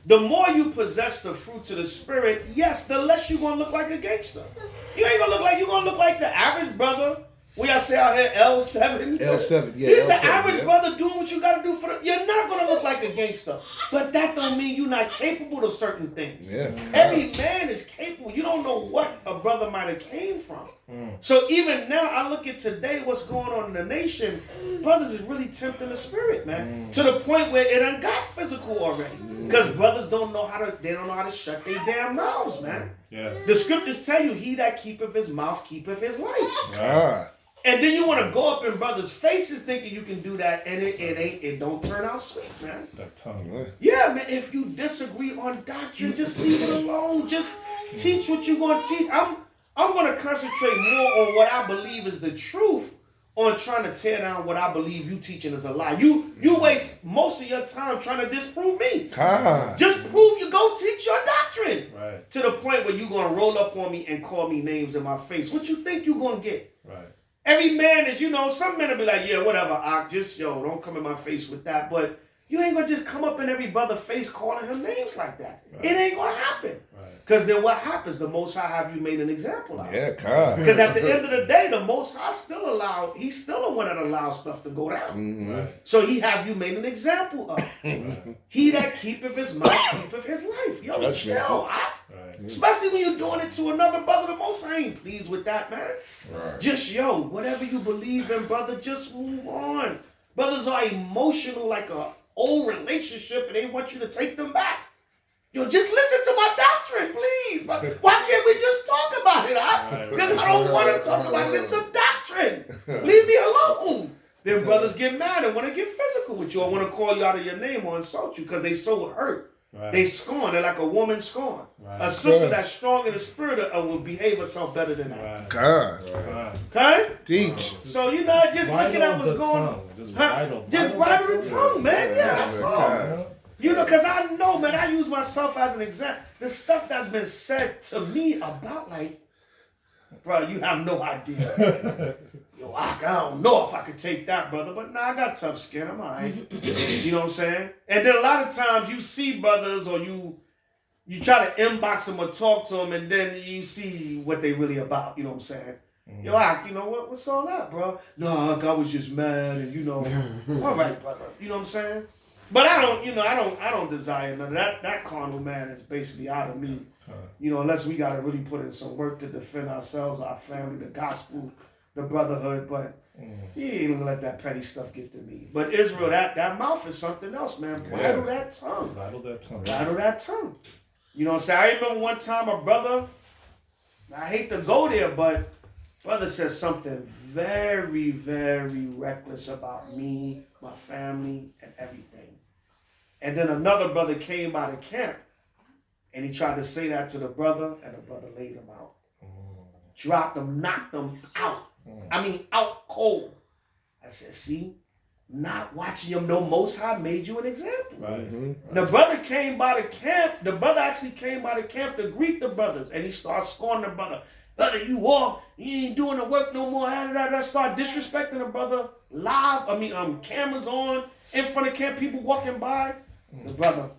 the more you possess the fruits of the spirit, yes, the less you're gonna look like a gangster. You ain't gonna look like you're gonna look like the average brother. We all say out here L7. L7, yeah. He's an L7, average yeah. brother doing what you gotta do for the, you're not gonna look like a gangster. But that don't mean you're not capable of certain things. Yeah. Every man is capable. You don't know what a brother might have came from. So even now, I look at today, what's going on in the nation, brothers is really tempting the spirit, man. To the point where it done got physical already. Because brothers don't know how to shut their damn mouths, man. Yeah. The scriptures tell you, he that keepeth his mouth keepeth his life. Ah. And then you want to go up in brothers' faces thinking you can do that, and it don't turn out sweet, man. That tongue. Yeah, man, if you disagree on doctrine, just leave it alone. Just teach what you're going to teach. I'm going to concentrate more on what I believe is the truth on trying to tear down what I believe you teaching is a lie. You waste most of your time trying to disprove me. Just prove you go teach your doctrine. Right. To the point where you're going to roll up on me and call me names in my face. What you think you're going to get? Right. Every man is, some men will be like, yeah, whatever, just, don't come in my face with that. But you ain't going to just come up in every brother's face calling him names like that. Right. It ain't going to happen. Because then what happens? The Most High have you made an example of. Yeah, God. Because at the end of the day, the Most High he's still the one that allows stuff to go down. Mm-hmm. Right. So he have you made an example of. He that keepeth his mouth keepeth his life. Yo, chill. Especially when you're doing it to another brother, the Most High ain't pleased with that, man. Right. Just, whatever you believe in, brother, just move on. Brothers are emotional like a old relationship, and they want you to take them back. Just listen to my doctrine, please. Why can't we just talk about it? Because I don't want to talk about it. It's a doctrine. Leave me alone. Then brothers get mad and want to get physical with you or want to call you out of your name or insult you because they so hurt. Right. They scorn. They're like a woman scorn. Right. A sister that's strong in the spirit will behave herself better than that. Right. God. Right. Okay? Teach. So, just looking at what's going on. Just bridle the tongue, man. Yeah, that's all. Because I know, man, I use myself as an example. The stuff that's been said to me about, bro, you have no idea. I don't know if I could take that, brother. But I got tough skin. I'm all right. You know what I'm saying? And then a lot of times you see brothers or you try to inbox them or talk to them, and then you see what they really about. You know what I'm saying? What's all that, bro? No, I was just mad, and all right, brother. You know what I'm saying? But I don't desire none of that. That carnal man is basically out of me. Unless we got to really put in some work to defend ourselves, our family, the gospel, the brotherhood. But he ain't gonna let that petty stuff get to me. But Israel, that mouth is something else, man. Bridle that tongue. Bridle that tongue. Bridle that tongue. You know what I'm saying? I remember one time a brother, I hate to go there, but brother said something very, very reckless about me, my family, and everything. And then another brother came by the camp, and he tried to say that to the brother, and the brother laid him out. Dropped him, knocked him out. I mean, out cold. I said, see, not watching him, no Most High made you an example. Right. Mm-hmm. The brother came by the camp. The brother actually came by the camp to greet the brothers, and he started scorning the brother. Brother, you off. You ain't doing the work no more. Start disrespecting the brother live. Cameras on in front of camp, people walking by. The brother.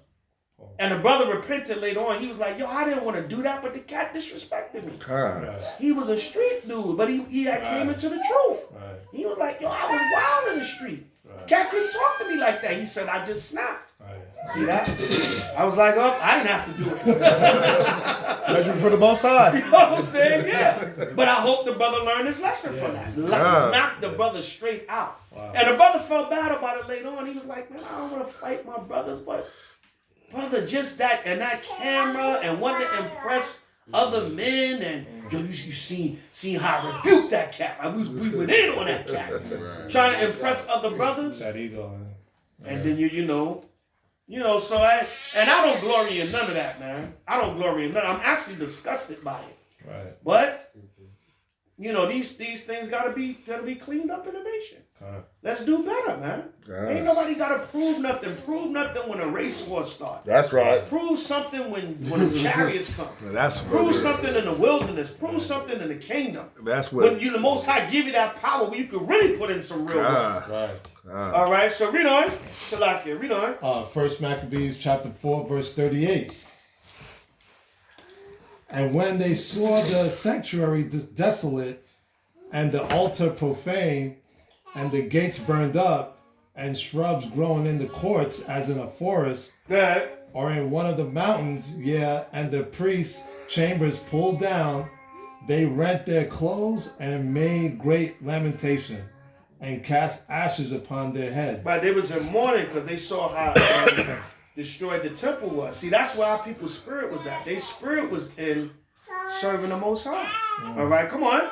And the brother repented later on. He was like, I didn't want to do that, but the cat disrespected me. He was a street dude, but he had came into the truth. Right. He was like, I was wild in the street. Right. Cat couldn't talk to me like that. He said, I just snapped. Right. See that? I was like, I didn't have to do it. Judgment for the Most High. You know what I'm saying? Yeah. But I hope the brother learned his lesson from that. Knocked the brother straight out. Wow. And the brother felt bad about it later on. He was like, man, I don't want to fight my brothers, but brother, just that and that camera and wanting to impress other men and you seen how I rebuked that cat. We went in on that cat. Trying to impress other brothers. That ego. And then so I don't glory in none of that, man. I don't glory in none. I'm actually disgusted by it. Right. But these things gotta be cleaned up in the nation. Let's do better, man. Ain't nobody gotta prove nothing. Prove nothing when a race war starts. That's right. Prove something when the chariots come. That's prove something in the wilderness. Prove something in the kingdom. That's what. When the Most High give you that power where you can really put in some real work. Right. All right, so read on. Salakia, read on. First Maccabees chapter 4, verse 38. And when they saw the sanctuary desolate, and the altar profane, and the gates burned up, and shrubs growing in the courts as in a forest, Go ahead. or in one of the mountains, and the priests' chambers pulled down, they rent their clothes and made great lamentation, and cast ashes upon their heads. But they was in mourning because they saw how destroyed the temple was. See, that's where our people's spirit was at. Their spirit was in serving the Most High. All right, come on.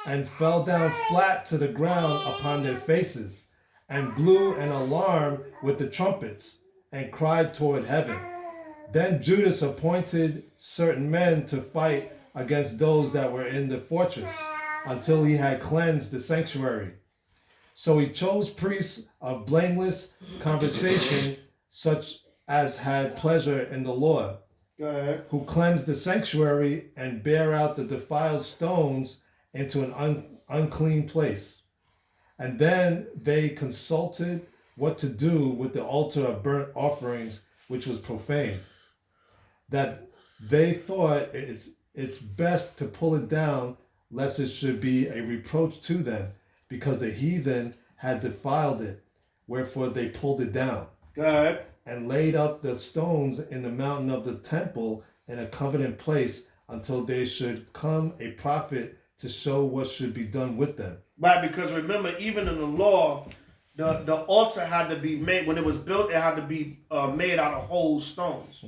And fell down flat to the ground upon their faces, and blew an alarm with the trumpets, and cried toward heaven. Then Judas appointed certain men to fight against those that were in the fortress, until he had cleansed the sanctuary. So he chose priests of blameless conversation, such as had pleasure in the Lord, Go ahead. who cleansed the sanctuary and bear out the defiled stones into an unclean place. And then they consulted what to do with the altar of burnt offerings, which was profane. That they thought it's best to pull it down, lest it should be a reproach to them, because the heathen had defiled it. Wherefore they pulled it down. Go ahead. And laid up the stones in the mountain of the temple in a covenant place, until there should come a prophet to show what should be done with them. Right, because remember, even in the law, the altar had to be made, when it was built, it had to be made out of whole stones.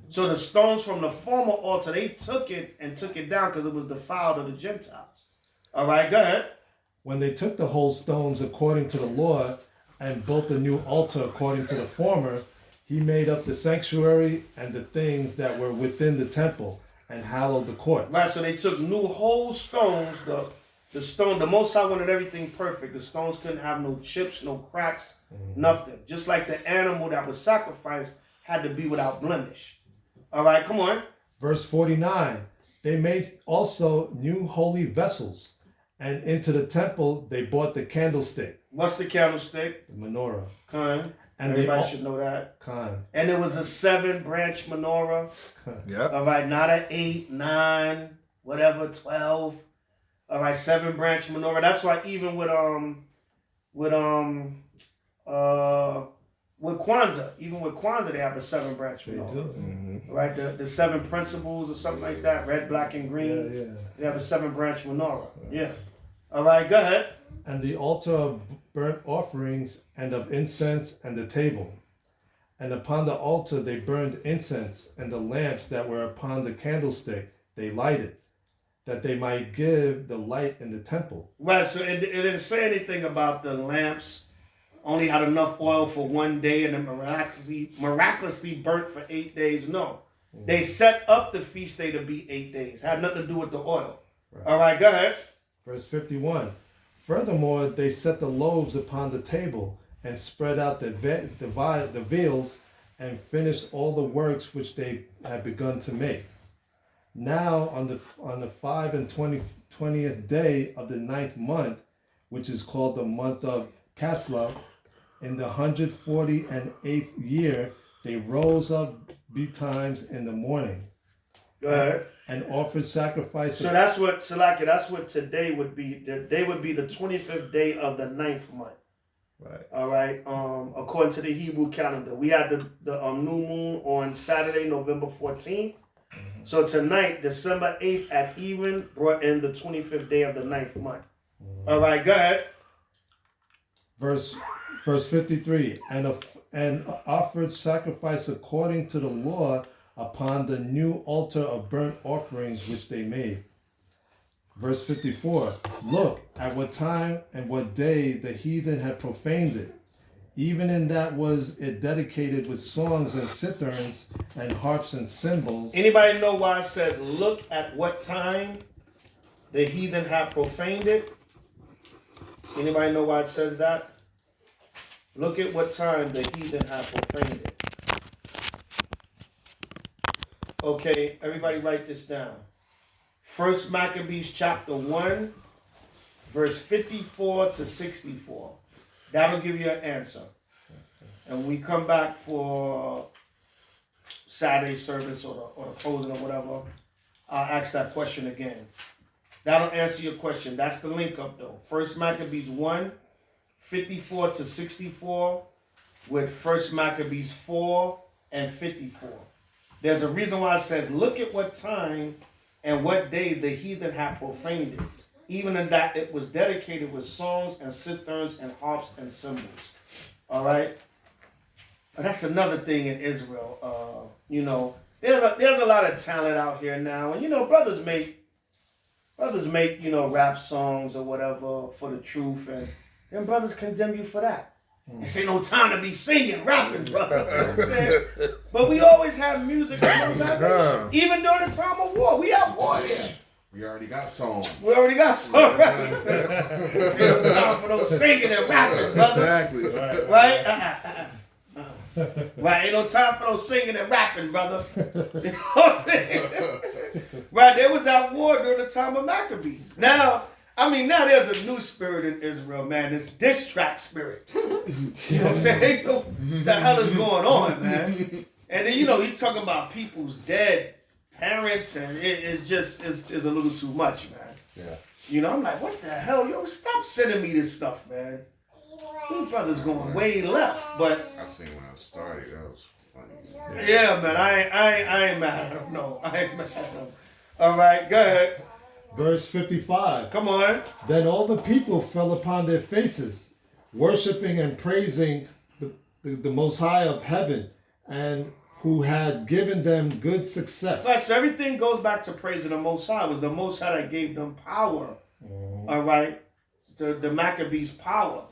So the stones from the former altar, they took it and took it down because it was defiled of the Gentiles. All right, go ahead. When they took the whole stones according to the law and built a new altar according to the former, he made up the sanctuary and the things that were within the temple, and hallowed the courts. Right, so they took new whole stones. The stone, the Most High wanted everything perfect. The stones couldn't have no chips, no cracks, nothing. Just like the animal that was sacrificed had to be without blemish. All right, come on. Verse 49, they made also new holy vessels, and into the temple they brought the candlestick. What's the candlestick? The menorah. Khan. And everybody should know that. Khan. And it was a 7-branch menorah. Yep. All right, not an 8, 9, whatever, 12. All right, 7-branch menorah. That's why even with Kwanzaa, they have a 7-branch menorah. They do. Right, the 7 principles or something like that, red, black, and green. Yeah. They have a 7-branch menorah. Yeah. All right, go ahead. And the altar of burnt offerings and of incense and the table. And upon the altar they burned incense, and the lamps that were upon the candlestick they lighted, that they might give the light in the temple. Right, so it didn't say anything about the lamps only had enough oil for 1 day and then miraculously burnt for 8 days. No. They set up the feast day to be 8 days. Had nothing to do with the oil. Right. All right, go ahead. Verse 51. Furthermore, they set the loaves upon the table and spread out the veils and finished all the works which they had begun to make. Now on the 20th day of the 9th month, which is called the month of Casla, in the 148th year, they rose up betimes in the morning. Go ahead. And offered sacrifice. So that's what, Salaki, that's what today would be. Today would be the 25th day of the 9th month. Right. All right. According to the Hebrew calendar, we had the new moon on Saturday, November 14th. So tonight, December 8th at even, brought in the 25th day of the 9th month. All right, go ahead. Verse 53, and offered sacrifice according to the law upon the new altar of burnt offerings which they made. Verse 54, look at what time and what day the heathen had profaned it. Even in that was it dedicated with songs and citherns and harps and cymbals. Anybody know why it says, look at what time the heathen had profaned it? Anybody know why it says that? Look at what time the heathen had profaned it. Okay, everybody write this down. First Maccabees chapter 1, verse 54 to 64. That'll give you an answer. And when we come back for Saturday service or the closing or whatever, I'll ask that question again. That'll answer your question. That's the link up though. First Maccabees 1, 54 to 64 with First Maccabees 4 and 54. There's a reason why it says, look at what time and what day the heathen have profaned it. Even in that it was dedicated with songs and citherns and harps and cymbals. All right? That's another thing in Israel. You know, there's a lot of talent out here now. And, you know, brothers make, you know, rap songs or whatever for the truth. And then brothers condemn you for that. This ain't no time to be singing, rapping, brother. You know what I'm saying? But we always have music that comes out. Even during the time of war. We have war here. We already got songs. We already got songs. Right? Ain't no time for those singing and rapping, brother. Exactly. Right? Right, ain't no time for those singing and rapping, brother. You know what I'm saying? Right, they was at war during the time of Maccabees. Now there's a new spirit in Israel, man. This diss track spirit. You know what I'm saying? What the hell is going on, man? And then, you know, you talking about people's dead parents, and it's a little too much, man. Yeah. You know, I'm like, what the hell? Yo, stop sending me this stuff, man. These brothers going way left, but I seen when I started, that was funny. yeah, man, I ain't mad at them. No, I ain't mad at them. All right, go ahead. Verse 55. Come on. Then all the people fell upon their faces, worshiping and praising the Most High of heaven, and who had given them good success. Right, so everything goes back to praising the Most High. It was the Most High that gave them power. All right, the Maccabees' power.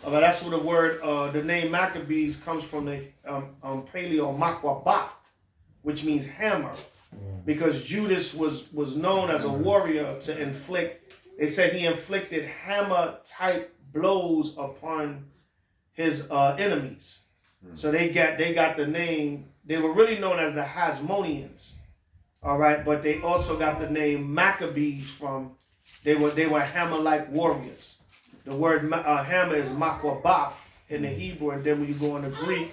All right, that's where the word, the name Maccabees comes from, the Paleo Makwabath, which means hammer. Because Judas was known as a warrior to inflict, they said he inflicted hammer-type blows upon his enemies. So they got the name, they were really known as the Hasmoneans. All right, but they also got the name Maccabees from, they were hammer-like warriors. The word hammer is makwabath in the Hebrew, and then when you go into Greek,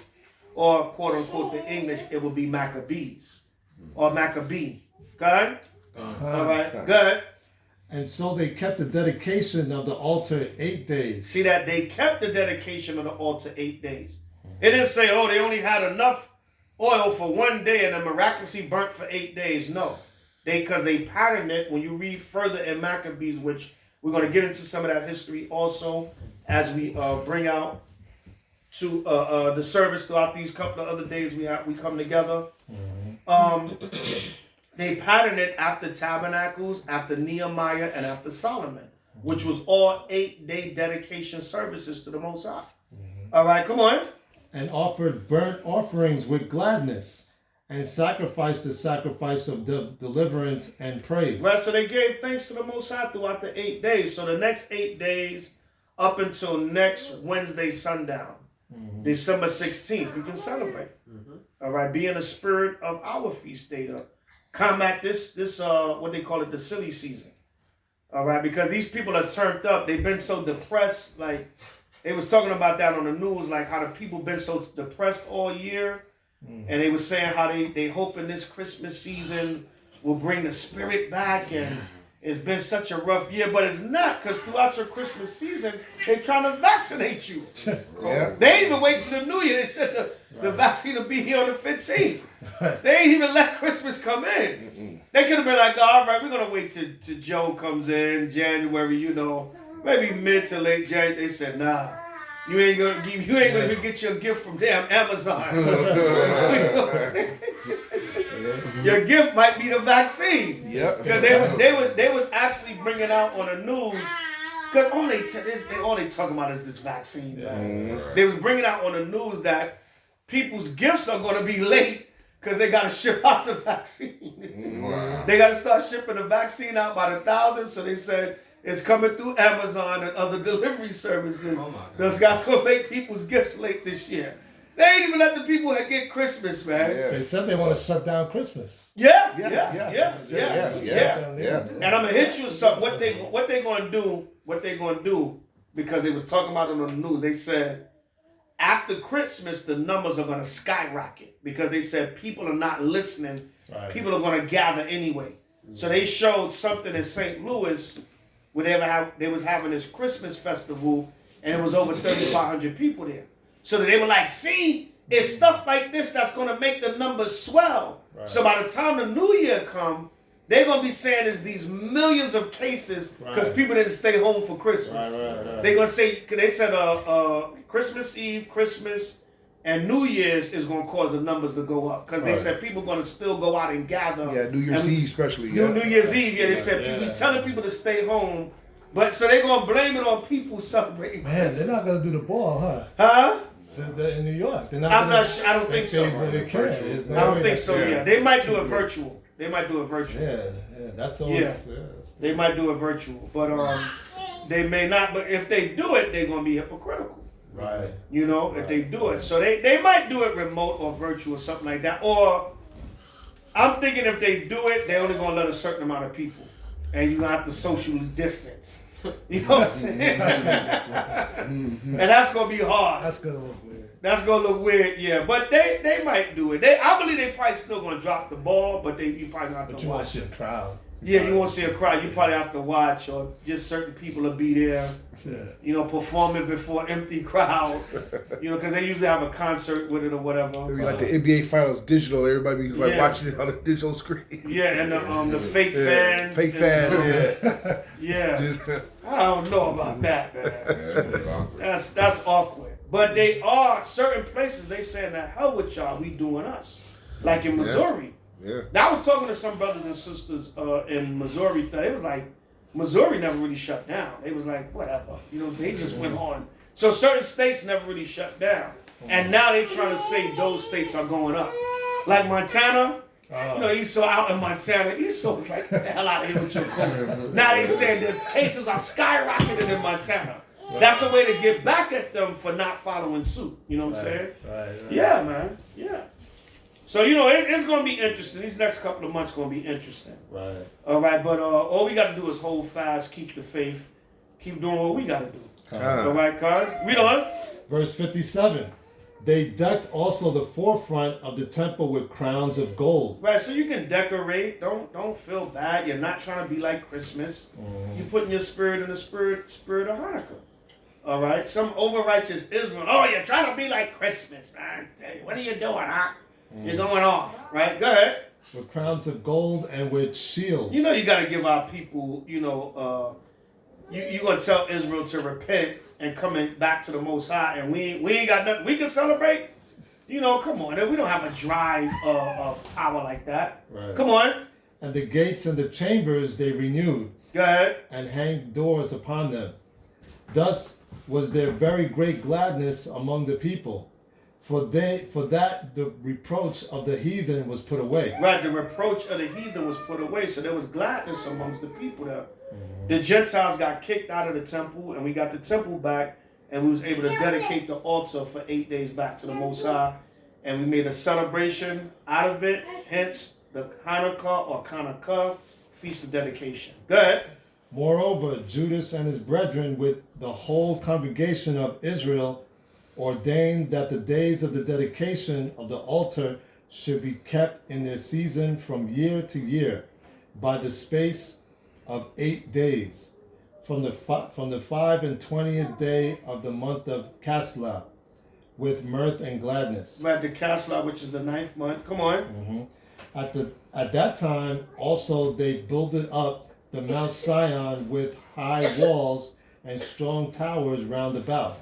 or quote-unquote the English, it will be Maccabees. Or Maccabee. Good? All right, good. And so they kept the dedication of the altar 8 days. See that? They kept the dedication of the altar 8 days. It didn't say, oh, they only had enough oil for 1 day and then miraculously burnt for 8 days. No. Because they patterned it. When you read further in Maccabees, which we're going to get into some of that history also as we bring out to the service throughout these couple of other days we come together. They patterned it after Tabernacles, after Nehemiah, and after Solomon, which was all 8-day dedication services to the Most High. All right, come on. And offered burnt offerings with gladness, and sacrificed the sacrifice of deliverance and praise. Right, so they gave thanks to the Most High throughout the 8 days. So the next 8 days, up until next Wednesday sundown, December 16th, you can celebrate. All right, be in the spirit of our feast day to combat this what they call it, the silly season. All right, because these people are turned up. They've been so depressed. Like they was talking about that on the news, like how the people been so depressed all year, and they were saying how they hoping this Christmas season will bring the spirit back, and it's been such a rough year, but it's not, because throughout your Christmas season, they're trying to vaccinate you. Yeah. They ain't even wait till the New Year. They said the vaccine will be here on the 15th. They ain't even let Christmas come in. They could have been like, all right, we're going to wait till Joe comes in, January, you know, maybe mid to late January. They said, nah, you ain't going to even get your gift from damn Amazon. Your gift might be the vaccine. Yep. Because they was actually bringing out on the news, because all they talking about is this vaccine, man. They was bringing out on the news that people's gifts are going to be late because they got to ship out the vaccine. Wow. They got to start shipping the vaccine out by the thousands, so they said it's coming through Amazon and other delivery services. That's got to make people's gifts late this year. They ain't even let the people get Christmas, man. Yeah. They said they want to shut down Christmas. Yeah. Yeah. And I'm gonna hit you with something. What they gonna do because they was talking about it on the news. They said after Christmas, the numbers are going to skyrocket because they said people are not listening. Right. People are going to gather anyway. So they showed something in St. Louis where they was having this Christmas festival, and it was over 3,500 people there. So they were like, see, it's stuff like this that's going to make the numbers swell. Right. So by the time the New Year come, they're going to be saying there's these millions of cases because people didn't stay home for Christmas. Right. They're going to say, they said Christmas Eve, Christmas, and New Year's is going to cause the numbers to go up because they said people are going to still go out and gather. Yeah, New Year's Eve especially. New Year's Eve, they said we telling people to stay home. But so they're going to blame it on people celebrating. Man, they're not going to do the ball, huh? Huh? They're in New York. They're not I'm not sure. I don't think so. They can. I don't think so, yeah. They might do it virtual. Yeah, that's always... Yeah. They might do it virtual. But they may not. But if they do it, they're going to be hypocritical. Right. You know, if they do it. So they might do it remote or virtual or something like that. Or I'm thinking if they do it, they're only going to let a certain amount of people. And you're going to have to socially distance. You know what I'm saying? And that's going to be hard. That's going to look weird. That's going to look weird, yeah. But they might do it. I believe they probably still going to drop the ball, but you probably not going to watch. But you want to see a crowd. Yeah, you won't see a crowd. You probably have to watch, or just certain people will be there, you know, performing before empty crowd, you know, because they usually have a concert with it or whatever. Maybe like the NBA Finals digital. Everybody be like watching it on the digital screen. Yeah, and the fake fans. Fake fans, yeah. I don't know about that, man. That's awkward. But they are, certain places, they saying, the hell with y'all, we doing us. Like in Missouri. Yeah. Now, I was talking to some brothers and sisters in Missouri. It was like, Missouri never really shut down. They was like, whatever. You know, they just went on. So certain states never really shut down. And now they trying to say those states are going up. Like Montana, you know, Esau out in Montana. Esau was like, get the hell out of here with your COVID. Now they saying the cases are skyrocketing in Montana. That's a way to get back at them for not following suit. You know what I'm saying? Right. Yeah, man. Yeah. So, you know, it's going to be interesting. These next couple of months going to be interesting. Right. All right, but all we got to do is hold fast, keep the faith, keep doing what we got to do. All right, Cuz? Read on. Verse 57. They decked also the forefront of the temple with crowns of gold. Right, so you can decorate. Don't feel bad. You're not trying to be like Christmas. You're putting your spirit in the spirit of Hanukkah. All right? Some over-righteous Israel. Oh, you're trying to be like Christmas, man. What are you doing, huh? You're going off, right? Go ahead. With crowns of gold and with shields. You know you got to give our people, you know, you're going to tell Israel to repent and coming back to the Most High, and we ain't got nothing we can celebrate. You know, come on. We don't have a drive power like that. Right. Come on. And the gates and the chambers they renewed. Go ahead. And hanged doors upon them. Thus was there very great gladness among the people. For that the reproach of the heathen was put away. Right, the reproach of the heathen was put away. So there was gladness amongst the people there. The Gentiles got kicked out of the temple, and we got the temple back, and we was able to dedicate the altar for 8 days back to the Most High. And we made a celebration out of it, hence the Hanukkah or Hanukkah, Feast of Dedication. Go ahead. Moreover, Judas and his brethren with the whole congregation of Israel ordained that the days of the dedication of the altar should be kept in their season from year to year by the space of 8 days from the 5 and 20th day of the month of Casla with mirth and gladness. Right, the Casla, which is the 9th month. Come on. At that time also they builded up the Mount Sion with high walls and strong towers round about,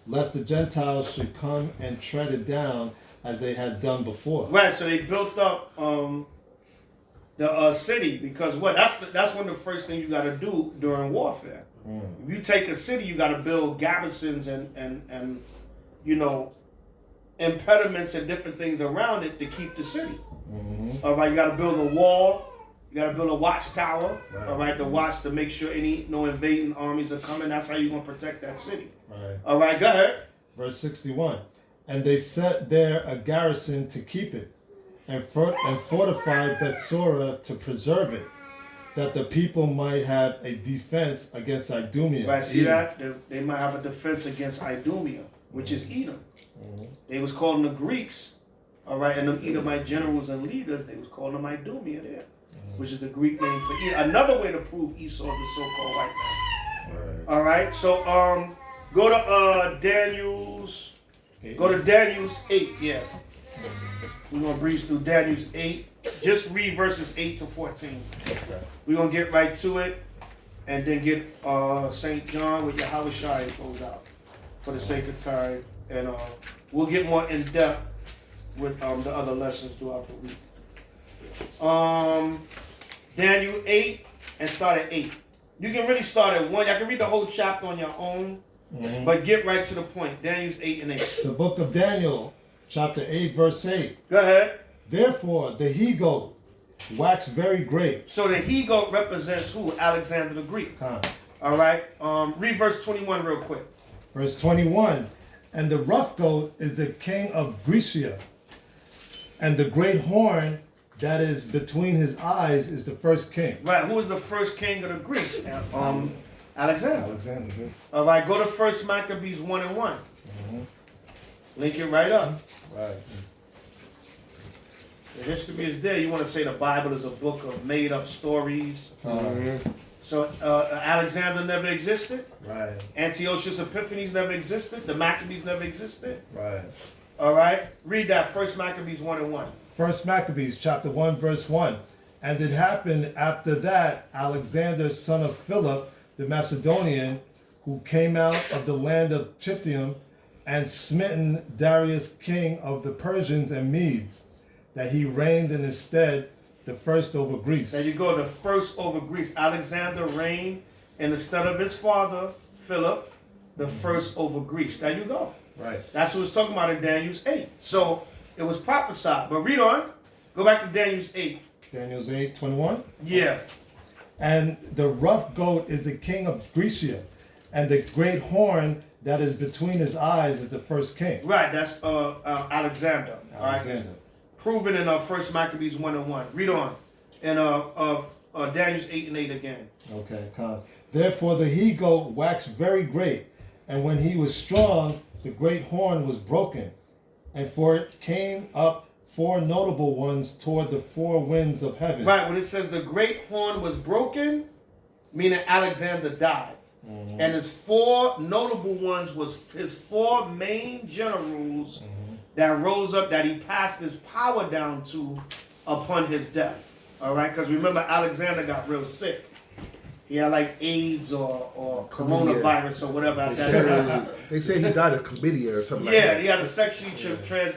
lest the Gentiles should come and tread it down as they had done before. Right, so they built up the city because what? That's one of the first things you got to do during warfare. If you take a city, you got to build garrisons and you know, impediments and different things around it to keep the city. All right, you got to build a wall. You got to build a watchtower. Right. All right, to watch to make sure no invading armies are coming. That's how you're going to protect that city. Right. All right, go ahead. Verse 61. And they set there a garrison to keep it, and fortified Bethsura to preserve it. that the people might have a defense against Idumea. Right, see Edom. that? They might have a defense against Idumea, which is Edom. They was calling the Greeks, all right, and the Edomite generals and leaders, they was calling them Idumea there, which is the Greek name for Edom. Another way to prove Esau is the so-called white man. Right. All right, so go to Daniel's, go to Daniel's 8, yeah. We're going to breeze through Daniel's 8. Just read verses 8 to 14. We're going to get right to it and then get St. John with HOI-L.A. goes out for the sake of time. And we'll get more in depth with the other lessons throughout the week. Daniel 8 and start at 8. You can really start at 1. Y'all can read the whole chapter on your own, but get right to the point. Daniel's 8 and 8. The book of Daniel, chapter 8, verse 8. Go ahead. Therefore, the he-goat waxed very great. So the he-goat represents who? Alexander the Greek. Huh. All right. Read verse 21 real quick. Verse 21. And the rough goat is the king of Grecia, and the great horn that is between his eyes is the first king. Right. Who is the first king of the Greeks? Alexander. Alexander. All right. Go to 1 Maccabees 1 and 1. Link it right up. Right. The history is there. You want to say the Bible is a book of made-up stories. So Alexander never existed. Right. Antiochus Epiphanes never existed. The Maccabees never existed. Right. All right. Read that. 1 Maccabees 1 and 1. First Maccabees chapter 1 verse 1. And it happened after that, Alexander son of Philip the Macedonian, who came out of the land of Chittim and smitten Darius king of the Persians and Medes, that he reigned in his stead the first over Greece. There you go, the first over Greece. Alexander reigned in the stead of his father, Philip, the first over Greece. There you go. Right. That's what it's talking about in Daniel's 8. So it was prophesied. But read on. Go back to Daniel's 8. Daniel's 8:21. Yeah. And the rough goat is the king of Grecia, and the great horn that is between his eyes is the first king. Right, that's Alexander. All right. Alexander. Proven in 1 Maccabees 1 and 1. Read on. And Daniel's 8 and 8 again. Okay, therefore the he-goat waxed very great, and when he was strong, the great horn was broken, and for it came up 4 notable ones toward the 4 winds of heaven. Right, when it says the great horn was broken, meaning Alexander died. And his 4 notable ones was his 4 main generals that rose up, that he passed his power down to upon his death. All right, because remember, Alexander got real sick. He had like AIDS or coronavirus or whatever at that time. They say he died of chlamydia or something like Yeah, that. he had a sexually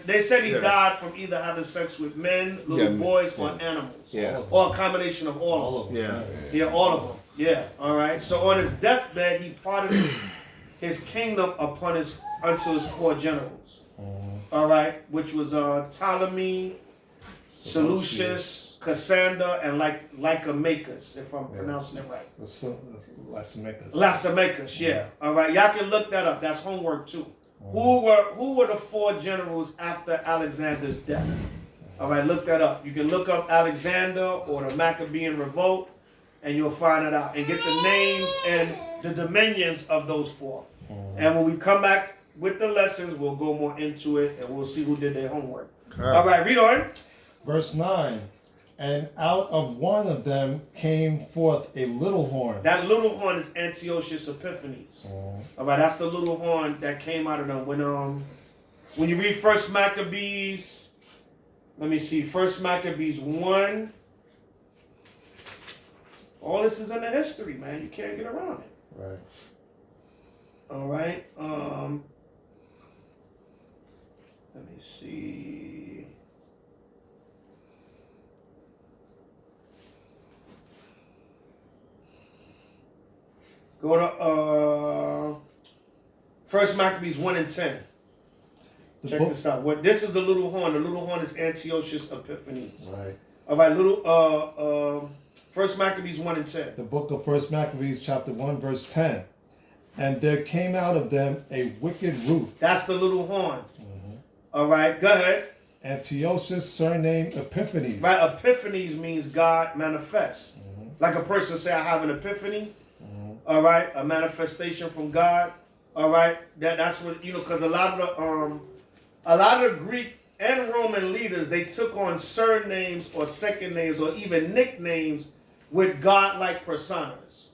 They said he died from either having sex with men, little boys, or animals. Yeah. Or a combination of all of them. Yeah. Yeah, all of them. Yeah, all right. So on his deathbed, he parted his kingdom unto his 4 generals. All right, which was Ptolemy, Seleucus, Cassander, and Lycomachus, if I'm pronouncing it right. Lycomachus, yeah. All right, y'all can look that up. That's homework too. Who were the 4 generals after Alexander's death? All right, look that up. You can look up Alexander or the Maccabean revolt, and you'll find it out. And get the names and the dominions of those 4. And when we come back with the lessons, we'll go more into it, and we'll see who did their homework. All right, read on. Verse 9. And out of one of them came forth a little horn. That little horn is Antiochus Epiphanes. All right, that's the little horn that came out of them. When you read 1 Maccabees, let me see, 1 Maccabees 1. All this is in the history, man. You can't get around it. Right. All right. Let me see. Go to 1 Maccabees 1 and 10. Check this out. This is the little horn. The little horn is Antiochus Epiphanes. Right. All right, 1 Maccabees 1 and 10. The book of 1 Maccabees chapter 1 verse 10. And there came out of them a wicked root. That's the little horn. All right, go ahead. Antiochus, surnamed Epiphanes. Right, Epiphanes means God manifests. Like a person say, I have an epiphany. All right, a manifestation from God. All right, that's what because a lot of the Greek and Roman leaders, they took on surnames or second names or even nicknames with God-like personas.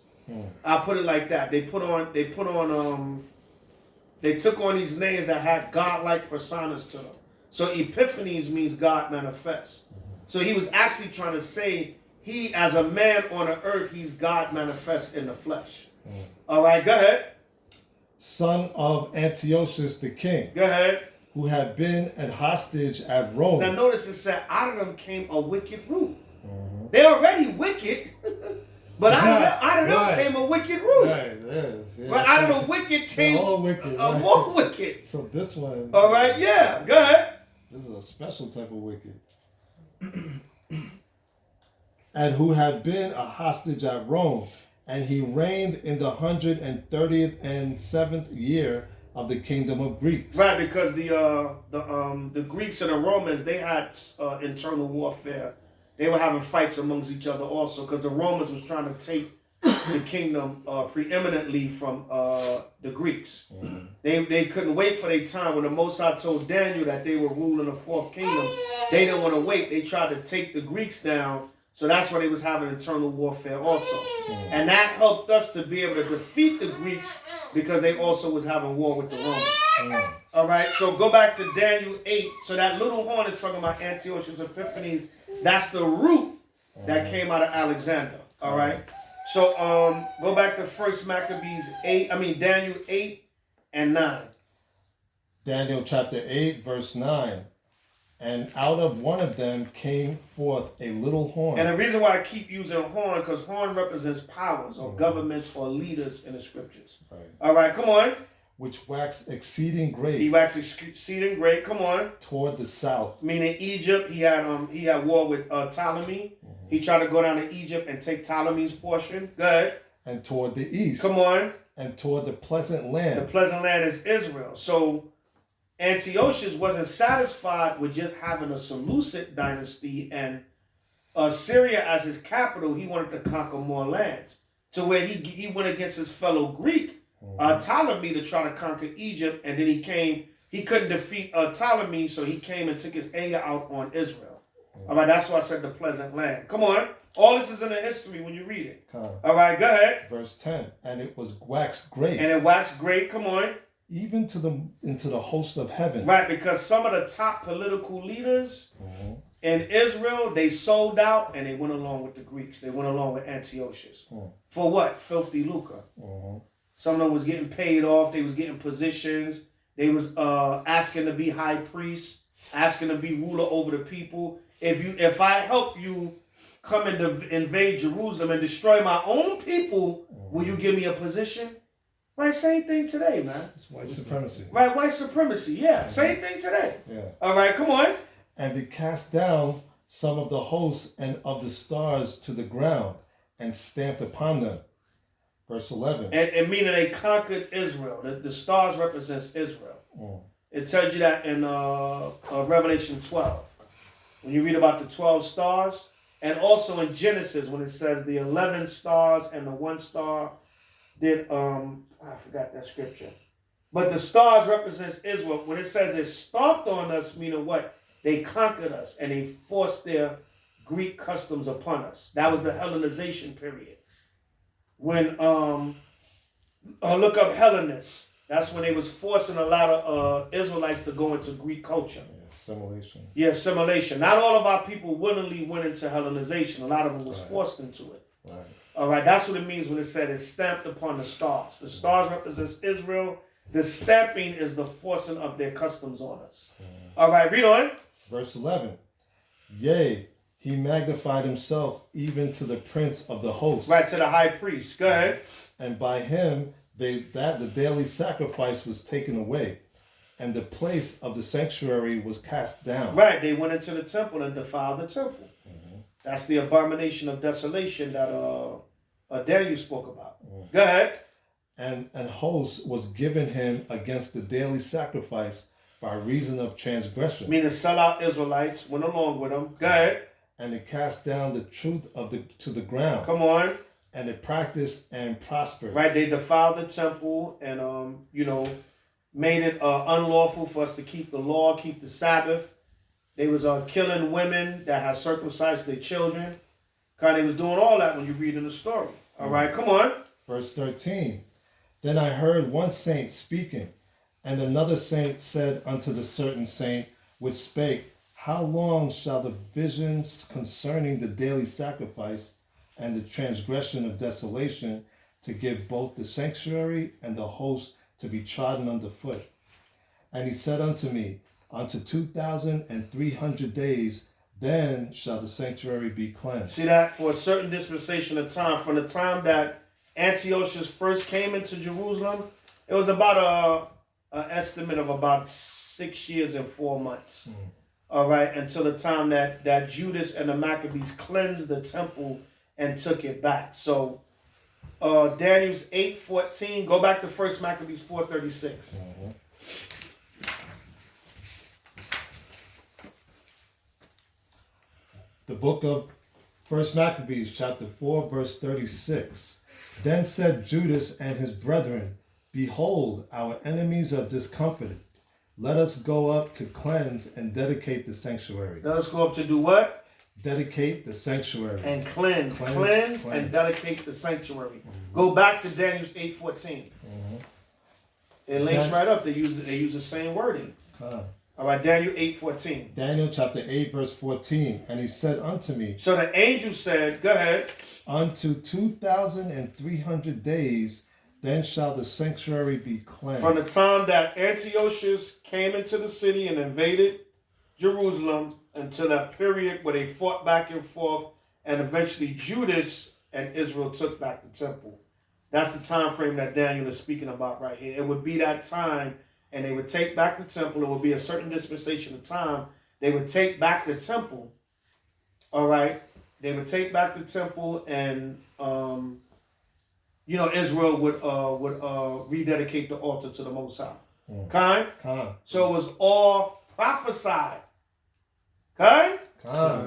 I'll put it like that. They took on these names that had God-like personas to them. So Epiphanies means God manifests. So he was actually trying to say he, as a man on the earth, he's God manifest in the flesh. All right, go ahead. Son of Antiochus the king, Go ahead. who had been a hostage at Rome. Now notice it said, out of them came a wicked root. They're already wicked, but out of them came a wicked root. Right, yeah, But out of the wicked came all wicked, a more wicked. So this one. All right, yeah, go ahead. This is a special type of wicked. And who had been a hostage at Rome, and he reigned in the 130th and 7th year of the kingdom of Greeks. Right, because the Greeks and the Romans, they had internal warfare. They were having fights amongst each other also, because the Romans was trying to take the kingdom preeminently from the Greeks. They couldn't wait for their time. When the Most High told Daniel that they were ruling the fourth kingdom, they didn't want to wait. They tried to take the Greeks down. So that's why they was having internal warfare also. And that helped us to be able to defeat the Greeks because they also was having war with the Romans. All right, so go back to Daniel 8. So that little horn is talking about Antiochus Epiphanes. That's the root that came out of Alexander. All right. So go back to Daniel 8 and 9. Daniel chapter 8, verse 9. And out of one of them came forth a little horn. And the reason why I keep using horn, because horn represents powers or governments or leaders in the scriptures. Right. All right, come on. Which waxed exceeding great. He waxed exceeding great. Come on. Toward the south. Meaning Egypt. He had war with Ptolemy. He tried to go down to Egypt and take Ptolemy's portion. Go ahead. And toward the east. Come on. And toward the pleasant land. The pleasant land is Israel. So Antiochus wasn't satisfied with just having a Seleucid dynasty and Syria as his capital. He wanted to conquer more lands. To where he went against his fellow Greek, Ptolemy, to try to conquer Egypt. And then he couldn't defeat Ptolemy, so he came and took his anger out on Israel. All right, that's why I said the pleasant land. Come on. All this is in the history when you read it. All right, go ahead. Verse 10. And it was waxed great. And it waxed great. Come on. Even into the host of heaven. Right, because some of the top political leaders in Israel, they sold out and they went along with the Greeks. They went along with Antiochus. For what? Filthy lucre. Some of them was getting paid off. They was getting positions. They was asking to be high priest, asking to be ruler over the people. If I help you come and invade Jerusalem and destroy my own people, will you give me a position? Right, same thing today, man. It's white supremacy. Right, white supremacy, yeah. Same thing today. Yeah. All right, come on. And they cast down some of the hosts and of the stars to the ground and stamped upon them. Verse 11. And meaning they conquered Israel. The stars represents Israel. It tells you that in Revelation 12. When you read about the 12 stars. And also in Genesis when it says the 11 stars and the 1 star did, I forgot that scripture. But the stars represents Israel. When it says it stomped on us, meaning what? They conquered us and they forced their Greek customs upon us. That was the Hellenization period. When, look up Hellenists. That's when they was forcing a lot of Israelites to go into Greek culture. Assimilation. Yeah, assimilation. Not all of our people willingly went into Hellenization. A lot of them was forced into it. Right. All right, that's what it means when it said it's stamped upon the stars. The stars represents Israel. The stamping is the forcing of their customs on us. All right, read on. Verse 11. Yea, he magnified himself even to the prince of the host. Right, to the high priest. Go ahead. And by him the daily sacrifice was taken away, and the place of the sanctuary was cast down. Right, they went into the temple and defiled the temple. That's the abomination of desolation that Daniel spoke about. Go ahead. And host was given him against the daily sacrifice by reason of transgression. Meaning sellout Israelites went along with them. Go ahead. and it cast down the truth to the ground. Come on. And it practiced and prospered. Right, they defiled the temple and made it unlawful for us to keep the law, keep the Sabbath. They was killing women that had circumcised their children. God, they was doing all that when you read in the story. All right, come on. Verse 13. Then I heard one saint speaking, and another saint said unto the certain saint which spake, How long shall the visions concerning the daily sacrifice and the transgression of desolation to give both the sanctuary and the host to be trodden underfoot? And he said unto me, Unto 2,300 days, then shall the sanctuary be cleansed. See that? For a certain dispensation of time, from the time that Antiochus first came into Jerusalem, it was about an estimate of about 6 years and 4 months. All right, until the time that Judas and the Maccabees cleansed the temple and took it back. So Daniel's 8:14. Go back to 1 Maccabees 4:36. The book of 1 Maccabees, chapter 4, verse 36. Then said Judas and his brethren, Behold, our enemies are discomfited. Let us go up to cleanse and dedicate the sanctuary. Let us go up to do what? Dedicate the sanctuary. And cleanse and dedicate the sanctuary. Go back to Daniel's 8:14. It links right up. They use the same wording. All right, Daniel 8:14. Daniel chapter 8, verse 14. And he said unto me, So the angel said, go ahead. Unto 2,300 days, then shall the sanctuary be cleansed. From the time that Antiochus came into the city and invaded Jerusalem until that period where they fought back and forth, and eventually Judas and Israel took back the temple. That's the time frame that Daniel is speaking about right here. It would be that time, and they would take back the temple. It would be a certain dispensation of time. They would take back the temple. All right? They would take back the temple, and Israel would rededicate the altar to the Most High. Kind? So it was all prophesied. Kind?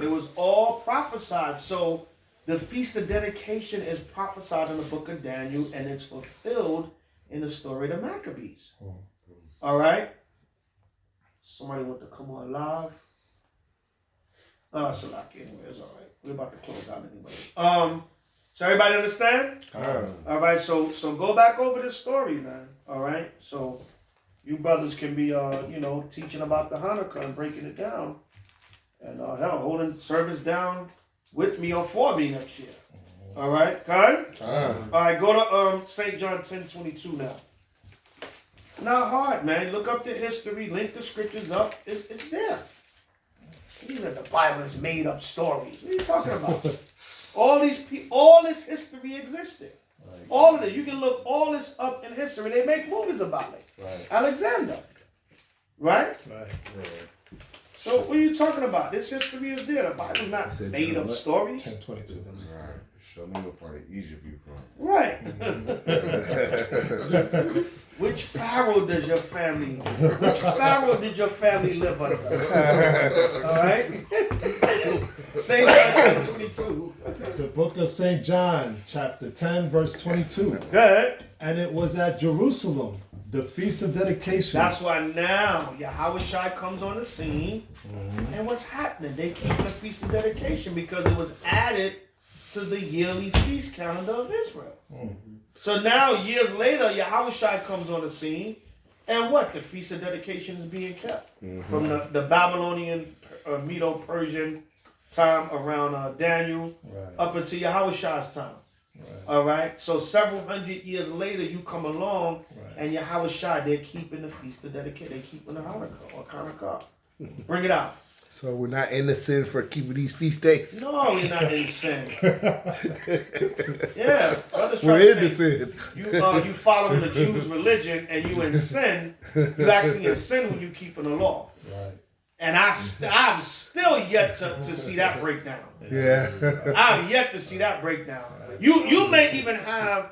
It was all prophesied. So the Feast of Dedication is prophesied in the book of Daniel, and it's fulfilled in the story of the Maccabees. All right? Somebody want to come on live? Oh, it's a lot anyway. It's all right. We're about to close out anyway. So everybody understand? All right. So go back over this story, man. All right. So you brothers can be, teaching about the Hanukkah and breaking it down, and holding service down with me or for me next year. All right. Good. All right. Go to St. John 10:22 now. Not hard, man. Look up the history. Link the scriptures up. It's there. Even the Bible is made up stories. What are you talking about? all this history existed. Right. All of it. You can look all this up in history. They make movies about it. Right. Alexander. Right? Right. So what are you talking about? This history is there. The Bible's not made up stories. 10:22. Right. Show me what part of Egypt you from. Right. Which pharaoh does your family? Which pharaoh did your family live under? All right. St. John 22. The book of St. John, chapter 10, verse 22. Good. And it was at Jerusalem, the Feast of Dedication. That's why now Yahushua comes on the scene. And what's happening? They keep the Feast of Dedication because it was added to the yearly feast calendar of Israel. So now, years later, Yahushua comes on the scene, and what? The Feast of Dedication is being kept. From the Babylonian, Medo-Persian time around Daniel, up until Yahushua's time. All right? So several hundred years later, you come along, and Yahushua, they're keeping the Feast of Dedication. They're keeping the Hanukkah or Hanukkah. Bring it out. So we're not in the sin for keeping these feast days. No, you're not in sin. Yeah, brothers try We're to in the say sin. you follow the Jews' religion and you in sin. You actually in sin when you keeping the law. Right. And I'm still yet to see that breakdown. Yeah. I'm yet to see that breakdown. You may even have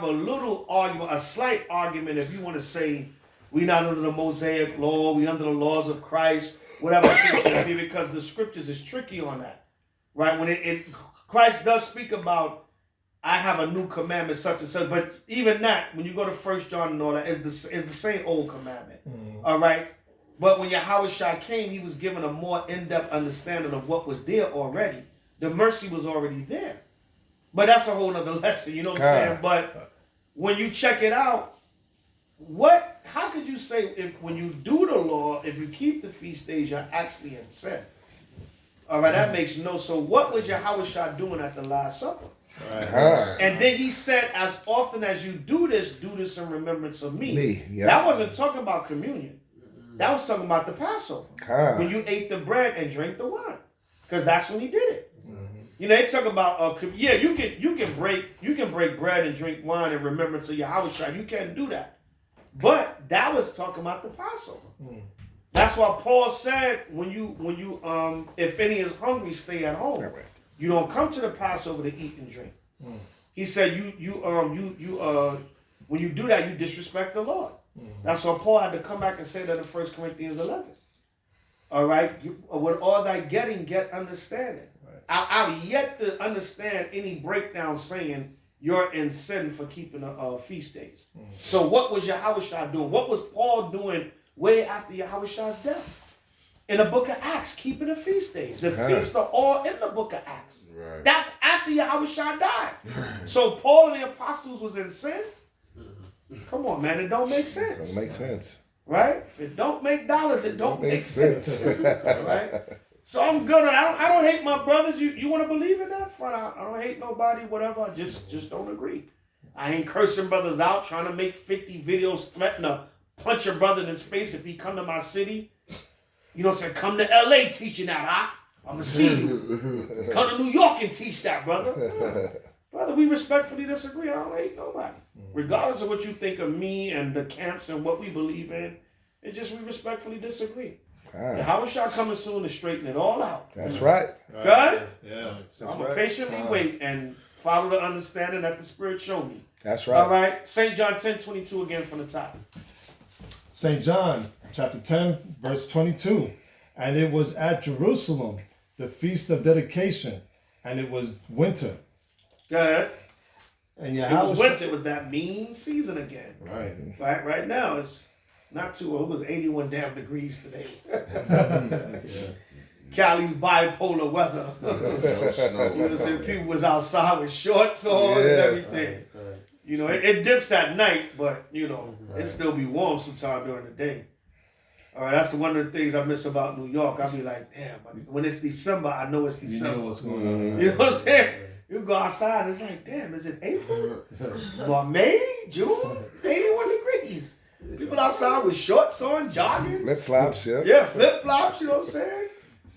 a little argument, a slight argument, if you want to say we not under the Mosaic law, we under the laws of Christ. whatever the case may be, because the scriptures is tricky on that, right? When Christ does speak about, I have a new commandment, such and such, but even that, when you go to 1 John and all that, is the same old commandment, all right? But when Yahushua came, he was given a more in-depth understanding of what was there already. The mercy was already there. But that's a whole nother lesson, you know what I'm saying? But when you check it out, how could you say if when you do the law, if you keep the feast days, you're actually in sin? All right, that makes no. So what was Yahushua doing at the Last Supper? And then he said, as often as you do this in remembrance of me. That wasn't talking about communion. That was talking about the Passover. When you ate the bread and drank the wine. Because that's when he did it. You know, they talk about you can break bread and drink wine in remembrance of Yahushua. You can't do that. But that was talking about the Passover. That's why Paul said, when you if any is hungry, stay at home. You don't come to the Passover to eat and drink. He said when you do that, you disrespect the Lord. That's why Paul had to come back and say that in 1 Corinthians 11. All right, with all thy getting, get understanding. I've yet to understand any breakdown saying you're in sin for keeping feast days. So what was Yahushua doing? What was Paul doing way after Yahushua's death? In the book of Acts, keeping the feast days. The feasts are all in the book of Acts. That's after Yahushua died. So Paul and the apostles was in sin? Come on, man, it don't make sense. Don't make sense. Right? If it don't make dollars, it don't make sense. Right? So I'm good. I don't hate my brothers. You want to believe in that? Fine. I don't hate nobody, whatever. I just don't agree. I ain't cursing brothers out, trying to make 50 videos threatening to punch your brother in his face if he come to my city. You know what I'm saying? Come to L.A. teaching that, I'm going to see you. Come to New York and teach that, brother. Brother, we respectfully disagree. I don't hate nobody. Regardless of what you think of me and the camps and what we believe in, it's just we respectfully disagree. Yahushua coming soon to straighten it all out. That's right. Good? Yeah. So I'm going to patiently wait and follow the understanding that the Spirit showed me. That's right. All right. St. John 10:22 again from the top. St. John, chapter 10, verse 22. And it was at Jerusalem, the feast of dedication, and it was winter. Go ahead. And It was winter. It was that mean season again. Right. Right now, it's not too old. It was 81 damn degrees today. Cali's bipolar weather. You know, so people was outside with shorts on and everything. You know, it dips at night, but, you know, it still be warm sometime during the day. All right, that's one of the things I miss about New York. I'll be like, damn, when it's December, I know it's December. You know what's going on. You know what I'm saying? You go outside, it's like, damn, is it April? Or May? June? 81 degrees. People outside with shorts on, jogging. Flip-flops, yeah. Yeah, flip-flops, you know what I'm saying?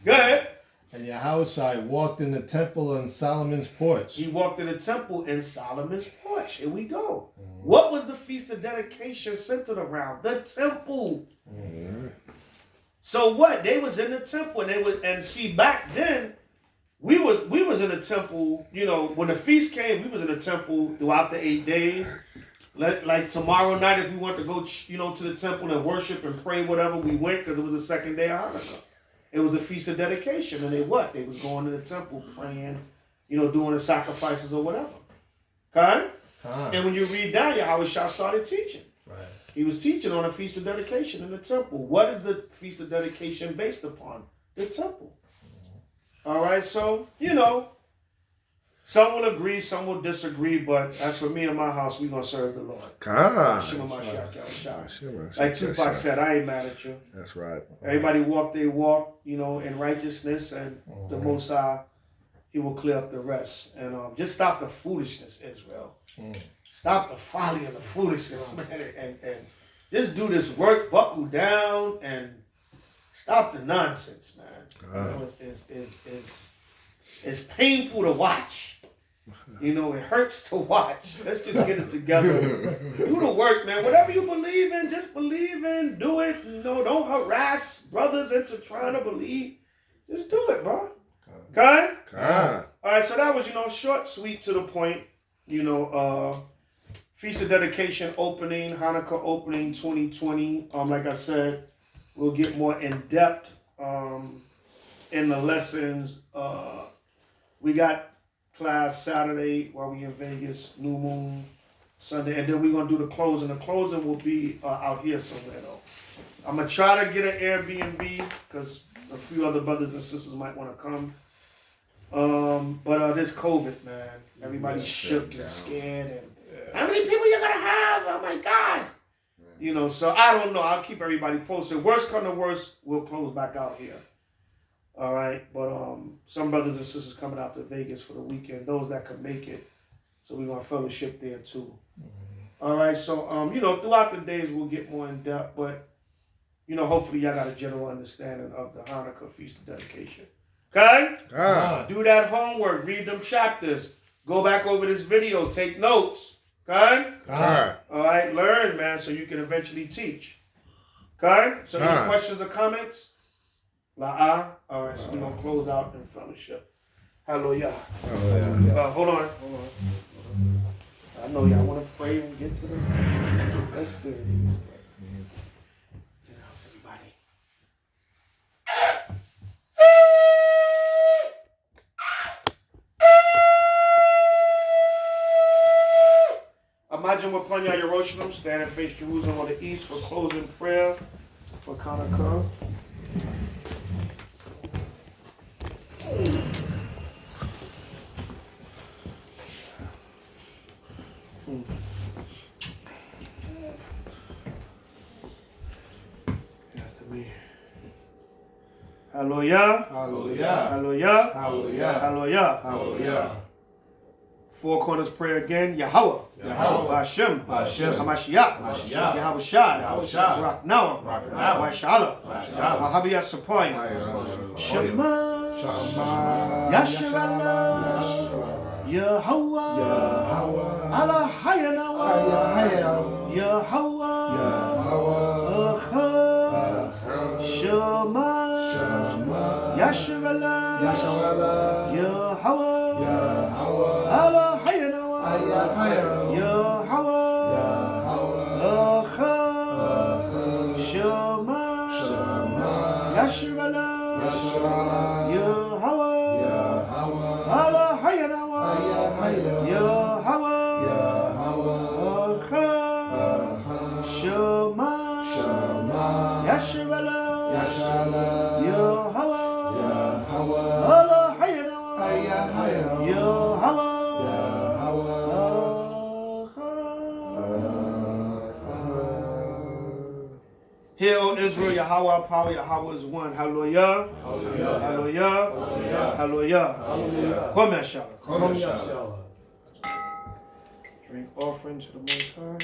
Go ahead. And Yahushua walked in the temple in Solomon's porch. He walked in the temple in Solomon's porch. Here we go. What was the Feast of Dedication centered around? The temple. So what? They was in the temple, and see, back then, we was in the temple, you know, when the feast came, we was in the temple throughout the 8 days. Like tomorrow night, if we want to go, you know, to the temple and worship and pray, whatever, we went because it was the second day of Hanukkah. It was a Feast of Dedication, and they was going to the temple praying, you know, doing the sacrifices or whatever. Okay? And when you read down, Yahushua started teaching. Right. He was teaching on a Feast of Dedication in the temple. What is the Feast of Dedication based upon? The temple. All right, so, you know, some will agree, some will disagree, but as for me and my house, we're going to serve the Lord. Like Tupac said, I ain't mad at you. That's right. Everybody walk their walk, you know, in righteousness, and the Most High, He will clear up the rest. And just stop the foolishness, Israel. Stop the folly and the foolishness, man, and just do this work, buckle down, and stop the nonsense, man. You know, it's painful to watch. You know, it hurts to watch. Let's just get it together. Do the work, man. Whatever you believe in, just believe in. Do it. You know, don't harass brothers into trying to believe. Just do it, bro. Okay? All right, so that was, you know, short, sweet, to the point. You know, Feast of Dedication opening, Hanukkah opening 2020. Like I said, we'll get more in depth in the lessons. We got class Saturday while we in Vegas, New Moon Sunday, and then we're gonna do the closing. The closing will be out here somewhere though. I'm gonna try to get an Airbnb because a few other brothers and sisters might want to come. But this COVID, man, everybody's shook and scared, and how many people you gonna have? Oh my God! You know, so I don't know. I'll keep everybody posted. Worst come to worst, we'll close back out here. All right, but some brothers and sisters coming out to Vegas for the weekend. Those that can make it, so we're gonna fellowship there too. All right, so you know, throughout the days we'll get more in depth, but you know, hopefully y'all got a general understanding of the Hanukkah Feast of Dedication. Okay? Do that homework. Read them chapters. Go back over this video. Take notes. Okay? All right, learn, man, so you can eventually teach. Okay? So any questions or comments? All right, so we're going to close out in fellowship. Hallelujah. Hold on. I know y'all want to pray and get to the... Let's do it. Everybody. Imagine we're playing out Yerushalayim, stand and face Jerusalem on the east for closing prayer for Hanukkah. Hallelujah. Hallelujah. Hallelujah. Hallelujah. Hallelujah. Hallelujah. Four corners prayer again. Yahweh. Yahweh. Hashem. Hashem. Hamashiach. Hamashiach. Yahweh Shai. Yahweh Shai. Rak Noah. Rak Noah. Waishala. Waishala. Wahabiyah Sapoi. Shema. Yasharala. Yahweh. Allah Hayanawa. Yahweh. Shema. Yasharala. Yahweh. Allah Hayanawa. Yahweh. Shema. Yasharala. Yahweh. Allah Hayanawa. Yahweh. Shema. Yasharala. Yahweh. Allah Hayanawa. Yahweh. Hear, O Israel, Yahweh our power, Yahweh is one. Hallelujah. Hallelujah. Hallelujah. Come here, Shalom. Drink offering to the Most High.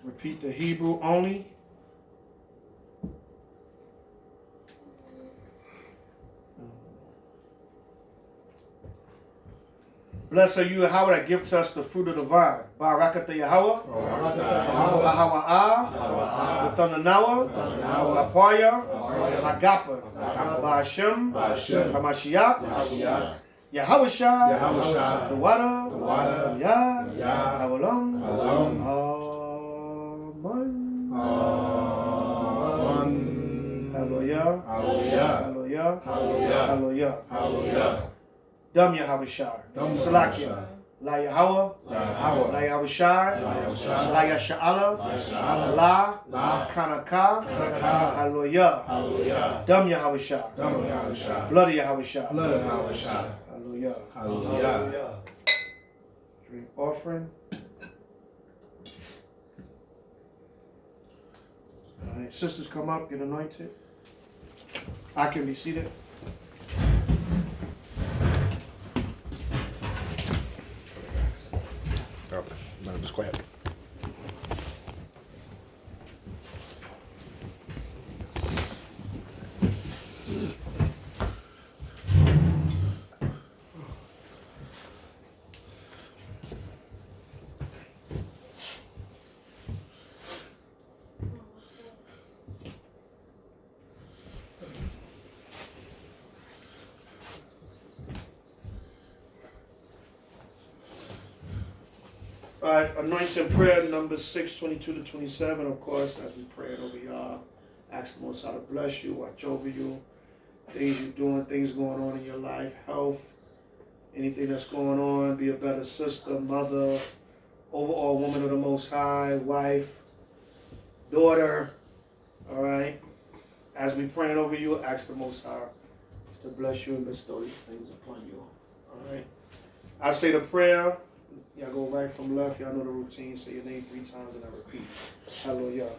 Repeat the Hebrew only. Blessed are you, Yahweh, that gives us the fruit of the vine. Barakat Yahweh. Bahawa'ah. B'thananawa. Ba'paya. Hagapa. Ba'ashem. Hamashiach. Yahweh Shai. Tawada. Yah. Havolam. Amen. Hallelujah. Hallelujah. Hallelujah. Dam Yahweh Shai. Salakia. La Yahweh. La Yahweh Shai. La Yasha'ala. La Kanaka. Hallelujah. Dam Yahweh Shai. Blood of Yahweh Shai. Hallelujah. Drink offering. All right, sisters, come up, get anointed. I can be seated. Just go ahead. All right, anointing prayer number 6, 22 to 27. Of course, as we pray it over y'all, ask the Most High to bless you, watch over you, things you're doing, things going on in your life, health, anything that's going on, be a better sister, mother, overall woman of the Most High, wife, daughter. All right. As we praying over you, ask the Most High to bless you and bestow these things upon you. All right. I say the prayer. Y'all go right from left. Y'all know the routine. Say your name 3 times and I repeat. Hallelujah.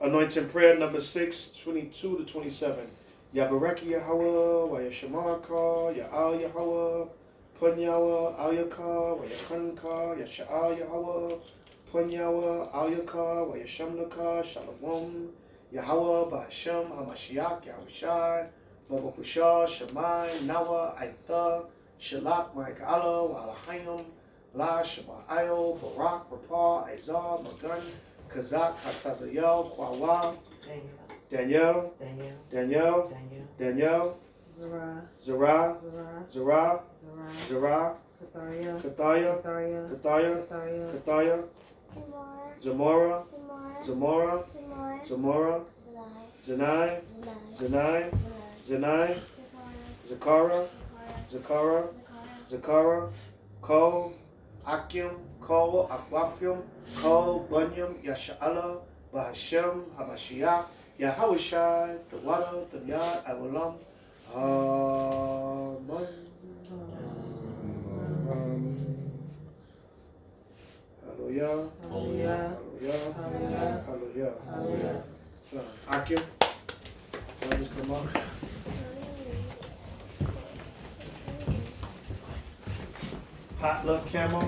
Anointing prayer number 6, 22 to 27. Yabareki Yahweh, wa Yashamaka, Ya'al Yahweh, Punyawa, Al Yaka, wa Yakanka, Yasha'al Yahweh, Punyawa, Al Yaka, wa Yashamnaka, Shalom, Yahweh, Bahashem, Hamashiach, Yahushai, Babakusha, Shemai, Nawa, Aita, Shalak, Ma'ika'ala, wa Alahayim, La, Shema'ayo, Barak, Rapah, Izar, Magan, Kazak, Hatazayel, Kwawa, Danielle, Zara, Kataya, Zamora, Zanai, Zakara, Ko, Akim, Ko, Akwafim, Ko, Bunyam, Yasha'ala, Bahashem, Hamashiach, Yahushai, the water, the yard, Awalam. Amen. Hallelujah. Hallelujah. Hallelujah. Hallelujah. Hallelujah. Akim, just come on. Potluck camo.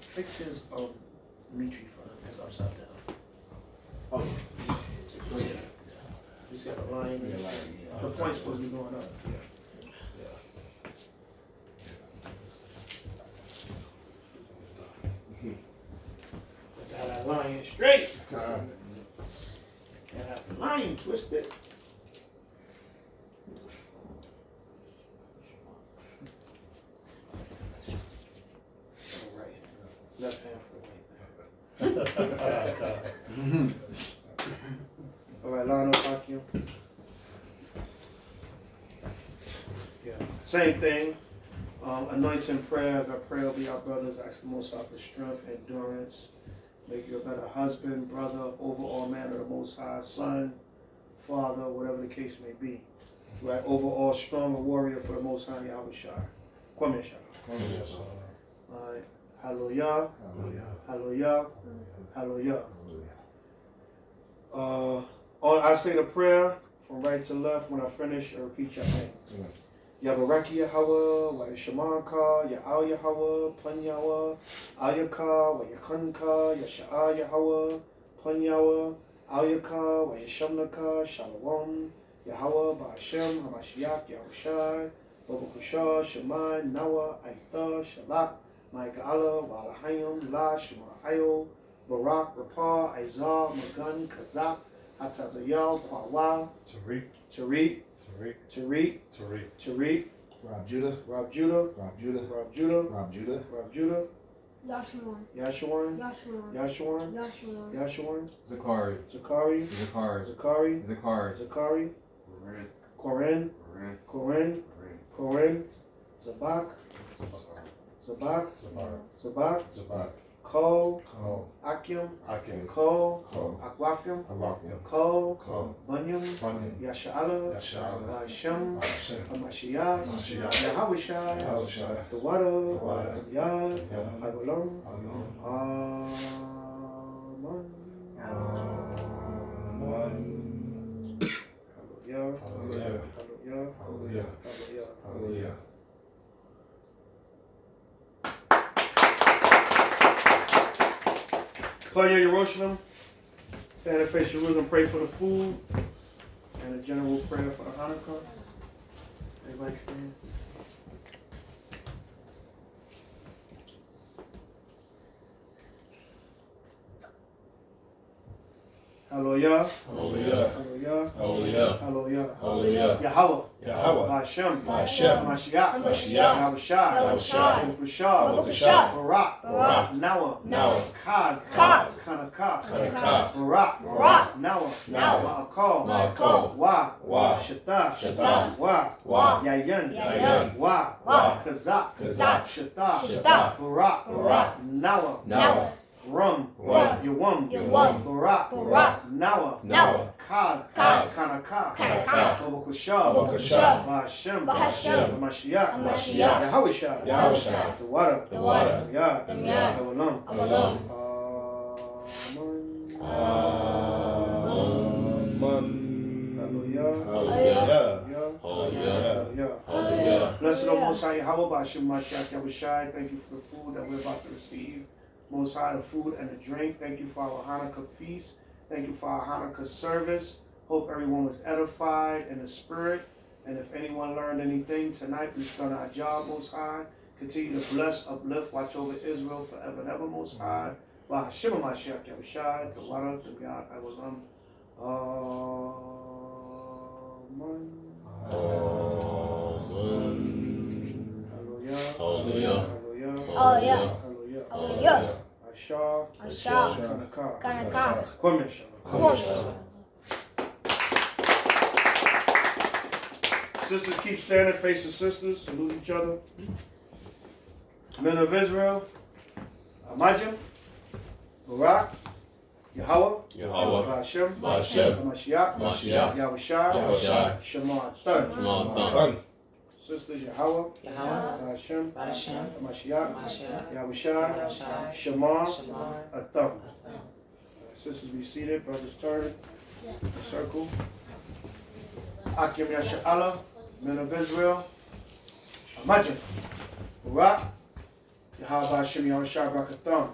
Fix his Mitri for him. It's upside down. Oh, yeah. You see the line? Yeah, the point's supposed to be going up. Got that line straight. Got that line twisted. Left hand for the right hand. All right, line up, vacuum. Yeah, same thing. Anointing prayers. I pray over our brothers. Ask the Most High for strength, endurance. Make you a better husband, brother, overall man of the Most High, son, father, whatever the case may be. Right, overall stronger warrior for the Most High, Yahushua. Come here, Shah. All right. Hallelujah. Hallelujah. Hallelujah. I say the prayer from right to left. When I finish, I repeat your name. Yabaraki Yahweh, wa Yashamanka, Ya'al Yahweh, Punyawa, Al Yaka, wa Yakanka, Yasha'al Yahweh, Punyawa, Al Yaka, wa Yashamnaka, Shalom, Yahweh, Bahashem, Hamashiach, Yahushai, Babakusha, Shemai, Nawa, Aita, Shalak, Ma'ika'ala, wa Alahayim, La, Shema'ayo, Barak, Rapah, Izar, Magan, Kazak, Hatazayel, Kwawa, Tariq, Rob Judah, Yashawan, Zakari, Corinne, Zabak, Ko, Akim, Ko, Akwafim, Ko, Bunyam, Yasha'ala, Hashem, Hamashiach, Yahushai, the water, the yard, Awalam. Amen. Hallelujah. Panya Yerushalayim, stand and face Jerusalem, pray for the food, and a general prayer for the Hanukkah. Everybody stands. Hallelujah. Hallelujah. Hallelujah. Hallelujah. Hallelujah. Hallelujah. Yahweh. Yahweh. Hashem. Hashem. Mashiach. Mashiach. Yahushai. Yahushai. Baruch Baruch Barak. Barak. Noah. Noah. Kad. Kad. Kanakah. Kanakah. Barak. Barak. Noah. Noah. Ma'akal. Ma'akal. Wa. Wa. Shata. Shata. Wa. Wa. Yayan. Yayan. Wa. Wa. Kazak. Kazak. Shata. Shata. Barak. Barak. Noah. Noah. Rum. Rum. Yawam. Yawam. Barak. Barak. Noah. Noah. Kad. Kad. Kanakah. Kanakah. Baruch Baruch Hashem. Hashem. Mashiach. Mashiach. Yahushai. Yahushai. The water. The water. Yah. The Yah. Avalam. Avalam. Hallelujah. Hallelujah. Hallelujah. Hallelujah. Hallelujah. Blessed O Most High Yahweh, B'Hashem Mashiach Yahushai. Thank you for the food that we're about to receive. Most High, the food and the drink. Thank you for our Hanukkah feast. Thank you for our Hanukkah service. Hope everyone was edified in the spirit. And if anyone learned anything tonight, we've done our job, Most High. Continue to bless, uplift, watch over Israel forever and ever, Most High. B'Hashem Mashiach Yahushai. The water, the God, I was on. Amen. Hallelujah. Hallelujah. Hallelujah. Hallelujah. Hallelujah. Hallelujah. Ashar. Ashar. Kanakah. Kanakah. Kwame Shalom. Kwame Shalom. Sisters, keep standing, facing sisters. Salute each other. Men of Israel. Amajim. Barak. Yahweh. Yahweh. Hashem. Hashem. Mashiach. Mashiach. Yahushai. Yahushai. Shema. Third. Shema. Done. Sisters, Yahweh. Hashem. Mashiach. Yahushai. Shema. Atham. Sisters, be seated. Brothers, turn. Circle. Akim Yasha'Allah. Men of Israel. Amajim. Barak. Yahweh Hashem Yahushai Barakatham.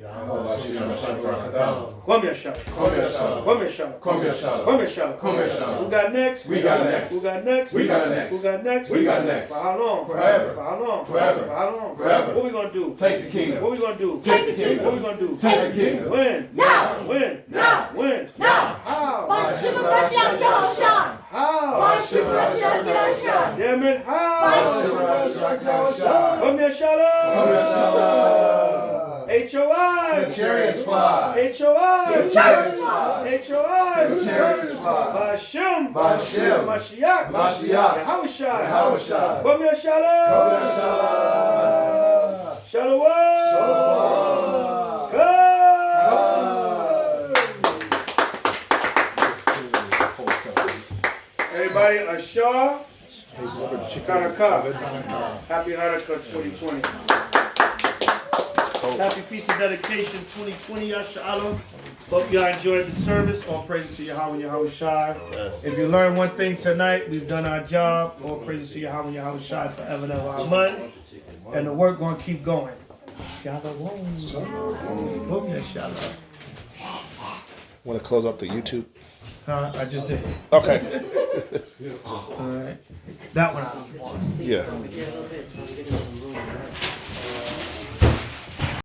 Kwame Shalom. Kwame Shalom. Who got next? We got next. Who got next? We got next. Who got next? We got next. For how long? Forever. For how long? Forever. For how long? Forever. What we gonna do? Take the kingdom. What we gonna do? Take the kingdom. What we gonna do? Take the kingdom. When? Now. When? Now. When? Now. How? Hashem Mashiach Yahushai. How? Hashem Mashiach Yahushai. Damn it, how? Hashem Mashiach Yahushai. Kwame Shalom. Kwame Shalom. HOI. The chariots fly. HOI. The chariots fly. HOI. The chariots fly. B'Hashem. B'Hashem. Mashiach. Mashiach. Yahushai. Yahushai. Kwame Shalom. Kwame Shalom. Shalom. Shalom. Good. Everybody, Ashar. Kanakah. Happy Hanukkah 2020. Happy Feast of Dedication 2020, Yasha'Allah. Hope y'all enjoyed the service. All praises to Yahweh and Yahushai. If you learned one thing tonight, we've done our job. All praises to Yahweh and Yahushai forever and ever. Amen. And the work going to keep going. Shalom. Hope Yasha'Allah. Want to close up the YouTube? I just did. Okay. All right. That one I Yeah.